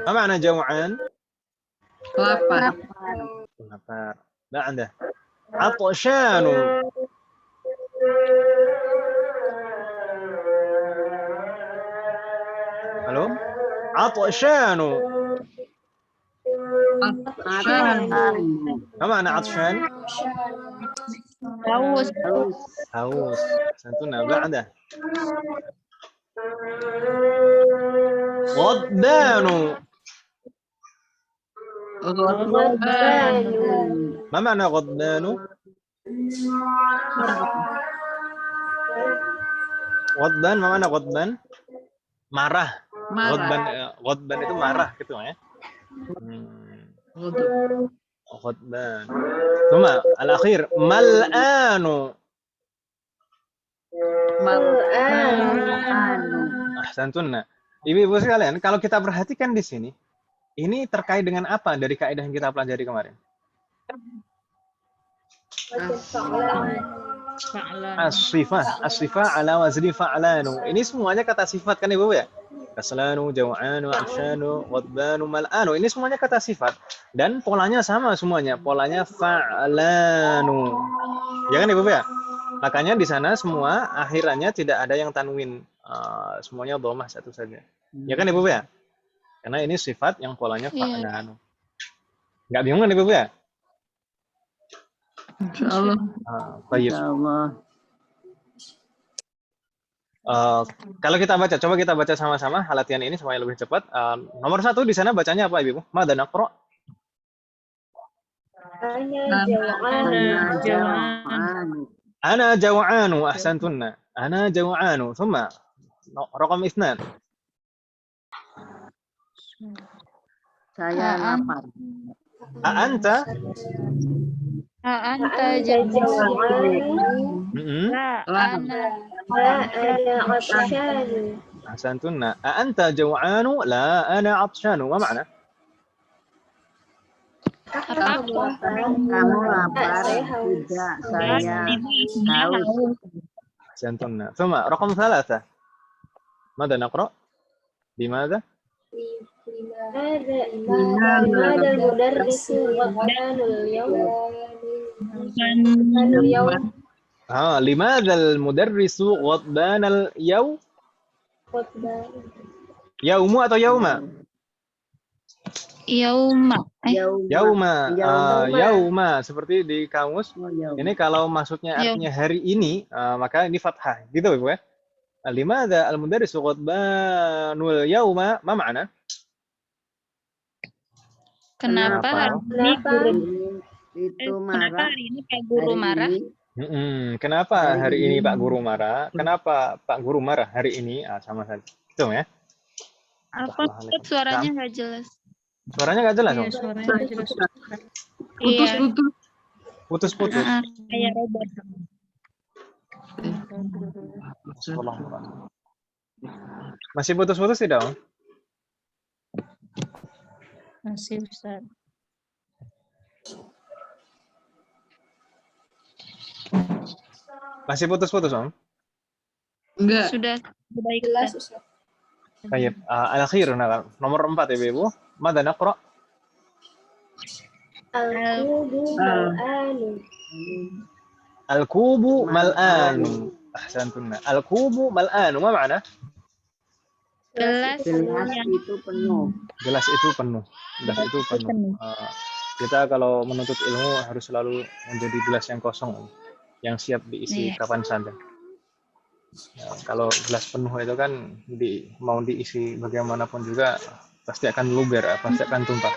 Ma makna jaw'an? Lapar. Lapar. Ba'da. Atshanu. Halo? Atshanu. Ma makna atshan? Haus. Haus. Santuna. Ba'da. Ghaddanu. Ma makna ghaddanu? Ghadban, ma makna ghadban? Marah. Ghadban itu marah gitu ya. Ghadban. Thumma al-akhir mal'anu. Ahsantunna. Ibu-ibu sekalian, kalau kita perhatikan di sini, ini terkait dengan apa dari kaidah yang kita pelajari kemarin? As-sifah ala wazni fa'lanu. Ini semuanya kata sifat kan Ibu ya? Kaslanu, jaw'anu, afshanu, ghadbanu, mal'anu. Ini semuanya kata sifat dan polanya sama semuanya. Polanya fa'lanu. Ya kan Ibu ya? Makanya di sana semua akhirannya tidak ada yang tanwin. Semuanya dhammah satu saja. Ya kan Ibu ya? Karena ini sifat yang polanya fa'lanu. Enggak bingung kan Ibu ya? Insyaallah. Baik. Insyaallah. Kalau kita baca, coba kita baca sama-sama latihan ini supaya lebih cepat. Nomor 1 di sana bacanya apa Ibu? Madza naqra? Ana jaw'anu. Ahsantunna. Ana jaw'anu. Thumma raqam 2. Saya lapar. Anta? Anta jaw'an. Ana atshanu. Ahsantunna. Anta jaw'anu? La ana atshanu. Ma makna? Kamu lapar? Tidak, saya haus. Ahsantunna. Thumma raqam 3. Madza naqra? Bimada? لماذا المدرس غضبان اليوم؟ لماذا المدرس غضبان اليوم؟ يوم atau yauma? Yauma seperti di kamus. Ini kalau maksudnya artinya hari ini, maka ini fathah gitu Ibu ya. Limadza al-mudarrisu ghadbanul yauma? Ma makna? Kenapa hari ini Pak Guru marah? Kenapa hari ini Pak Guru marah? Kenapa Pak Guru marah hari ini? Sama saja. Gitu ya. Apa suaranya nggak jelas? Suaranya nggak jelas, Om? Suaranya nggak jelas. Putus-putus. Kayak robot. Masih putus-putus tidak, Om? Masih Ustaz. Masih putus-putus, Om? Enggak. Sudah baik. Baik. Al-akhir nomor 4 ya, Ibu. Madza naqra? Al-kubu mal'anu. Ahsantunna. Al-kubu mal'anu. Ma makna? Gelas itu penuh. Gelas itu penuh. Gelas itu penuh. Kita kalau menuntut ilmu harus selalu menjadi gelas yang kosong, yang siap diisi kapan saja. Kalau gelas penuh itu kan mau diisi bagaimanapun juga pasti akan luber, pasti akan tumpah.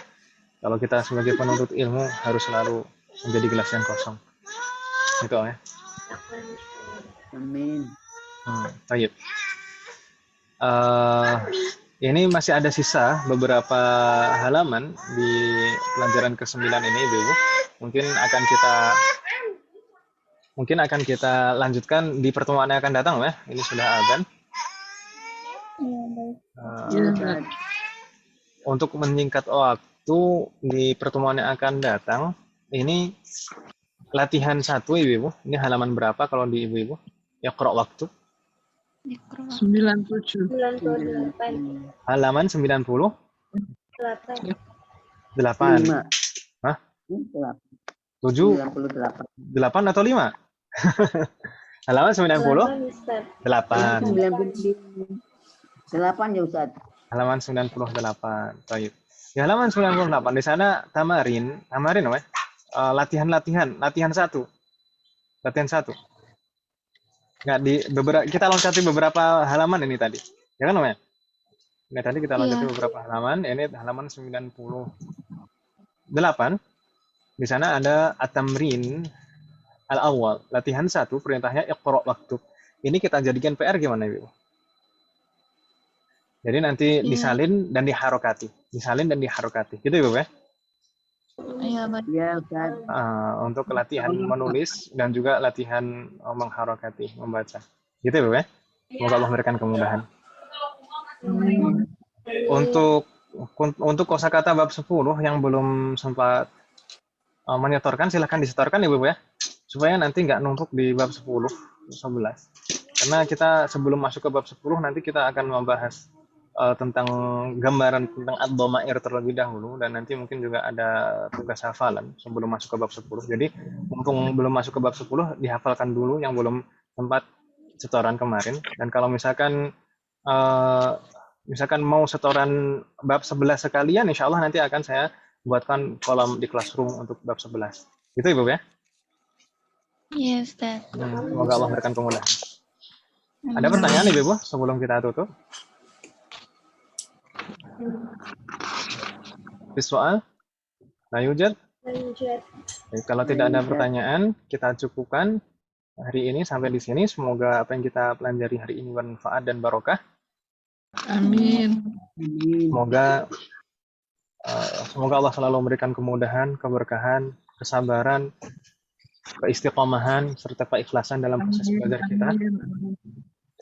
Kalau kita sebagai penuntut ilmu harus selalu menjadi gelas yang kosong. Itu ya. Amin. Baik. Ini masih ada sisa beberapa halaman di pelajaran ke-9 ini, Ibu. Mungkin akan kita lanjutkan di pertemuan yang akan datang, ya. Ini sudah azan. Untuk menyingkat waktu di pertemuan yang akan datang, Ini latihan 1 Ibu-ibu. Ini halaman berapa kalau di Ibu-ibu? Iqra waktu. 97. 98. Halaman 98. 8. 5. Hah? 8. 7? 98. 8 atau 5? Halaman 8, Ustaz. 98. 98 ya Ustaz. Halaman 98. Baik. Di halaman 98 di sana tamarin apa? Latihan 1. Latihan 1. Nggak di beberapa kita loncati beberapa halaman ini tadi. Ya kan, Om ya? Ini tadi kita loncati beberapa halaman, ini halaman 98. Di sana ada at-tamrin al-awwal, latihan 1, perintahnya iqra waktub. Ini kita jadikan PR gimana, Ibu? Jadi nanti disalin dan diharokati. Disalin dan diharokati. Gitu, Ibu ya? Iya, Pak. Iya Ustaz. Untuk latihan menulis dan juga latihan mengharokati, membaca. Gitu, Ibu ya? Semoga Allah memberikan kemudahan. Untuk kosakata bab 10 yang belum sempat menyetorkan, silahkan disetorkan Ibu ya, supaya nanti nggak numpuk di bab 10, 11. Karena kita sebelum masuk ke bab 10 nanti kita akan membahas tentang gambaran tentang ad-dhamair terlebih dahulu, dan nanti mungkin juga ada tugas hafalan sebelum masuk ke bab 10. Jadi mumpung belum masuk ke bab 10, dihafalkan dulu yang belum sempat setoran kemarin. Dan kalau misalkan mau setoran bab 11 sekalian, insya Allah nanti akan saya buatkan kolom di Classroom untuk bab 11. Itu Ibu ya? Iya, Ustaz. Semoga Allah memberikan kemudahan. Ada pertanyaan Ibu sebelum kita tutup? Soal? La yujad? Kalau tidak ada pertanyaan, kita cukupkan hari ini sampai di sini. Semoga apa yang kita pelajari hari ini bermanfaat dan barokah. Amin. Semoga Allah selalu memberikan kemudahan, keberkahan, kesabaran, keistiqomahan, serta keikhlasan dalam proses belajar kita.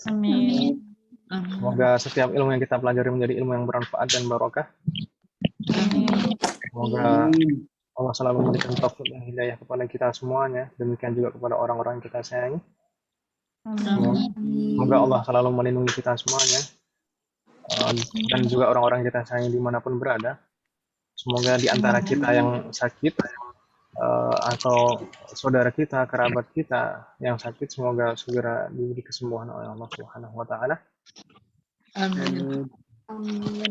Amin. Semoga setiap ilmu yang kita pelajari menjadi ilmu yang bermanfaat dan barokah. Semoga Allah selalu memberikan taufik dan hidayah kepada kita semuanya. Demikian juga kepada orang-orang yang kita sayangi. Semoga Allah selalu melindungi kita semuanya. Dan juga orang-orang yang kita sayangi dimanapun berada. Semoga di antara kita yang sakit atau saudara kita, kerabat kita yang sakit, semoga segera diberi kesembuhan oleh Allah Subhanahu wa taala. Amin.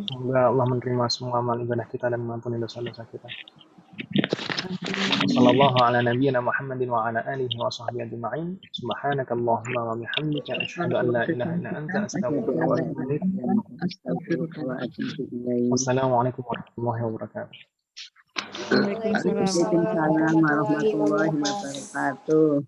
Semoga Allah menerima semua amal ibadah kita dan mengampuni dosa-dosa kita. Sallallahu ala nabiyyina Muhammadin wa ala alihi wa sahbihi ajma'in. Subhanakallahumma wa bihamdika asyhadu an la ilaha illa anta astaghfiruka wa atubu ilaik. Wassalamualaikum warahmatullahi wabarakatuh. Waalaikumsalam warahmatullahi wabarakatuh.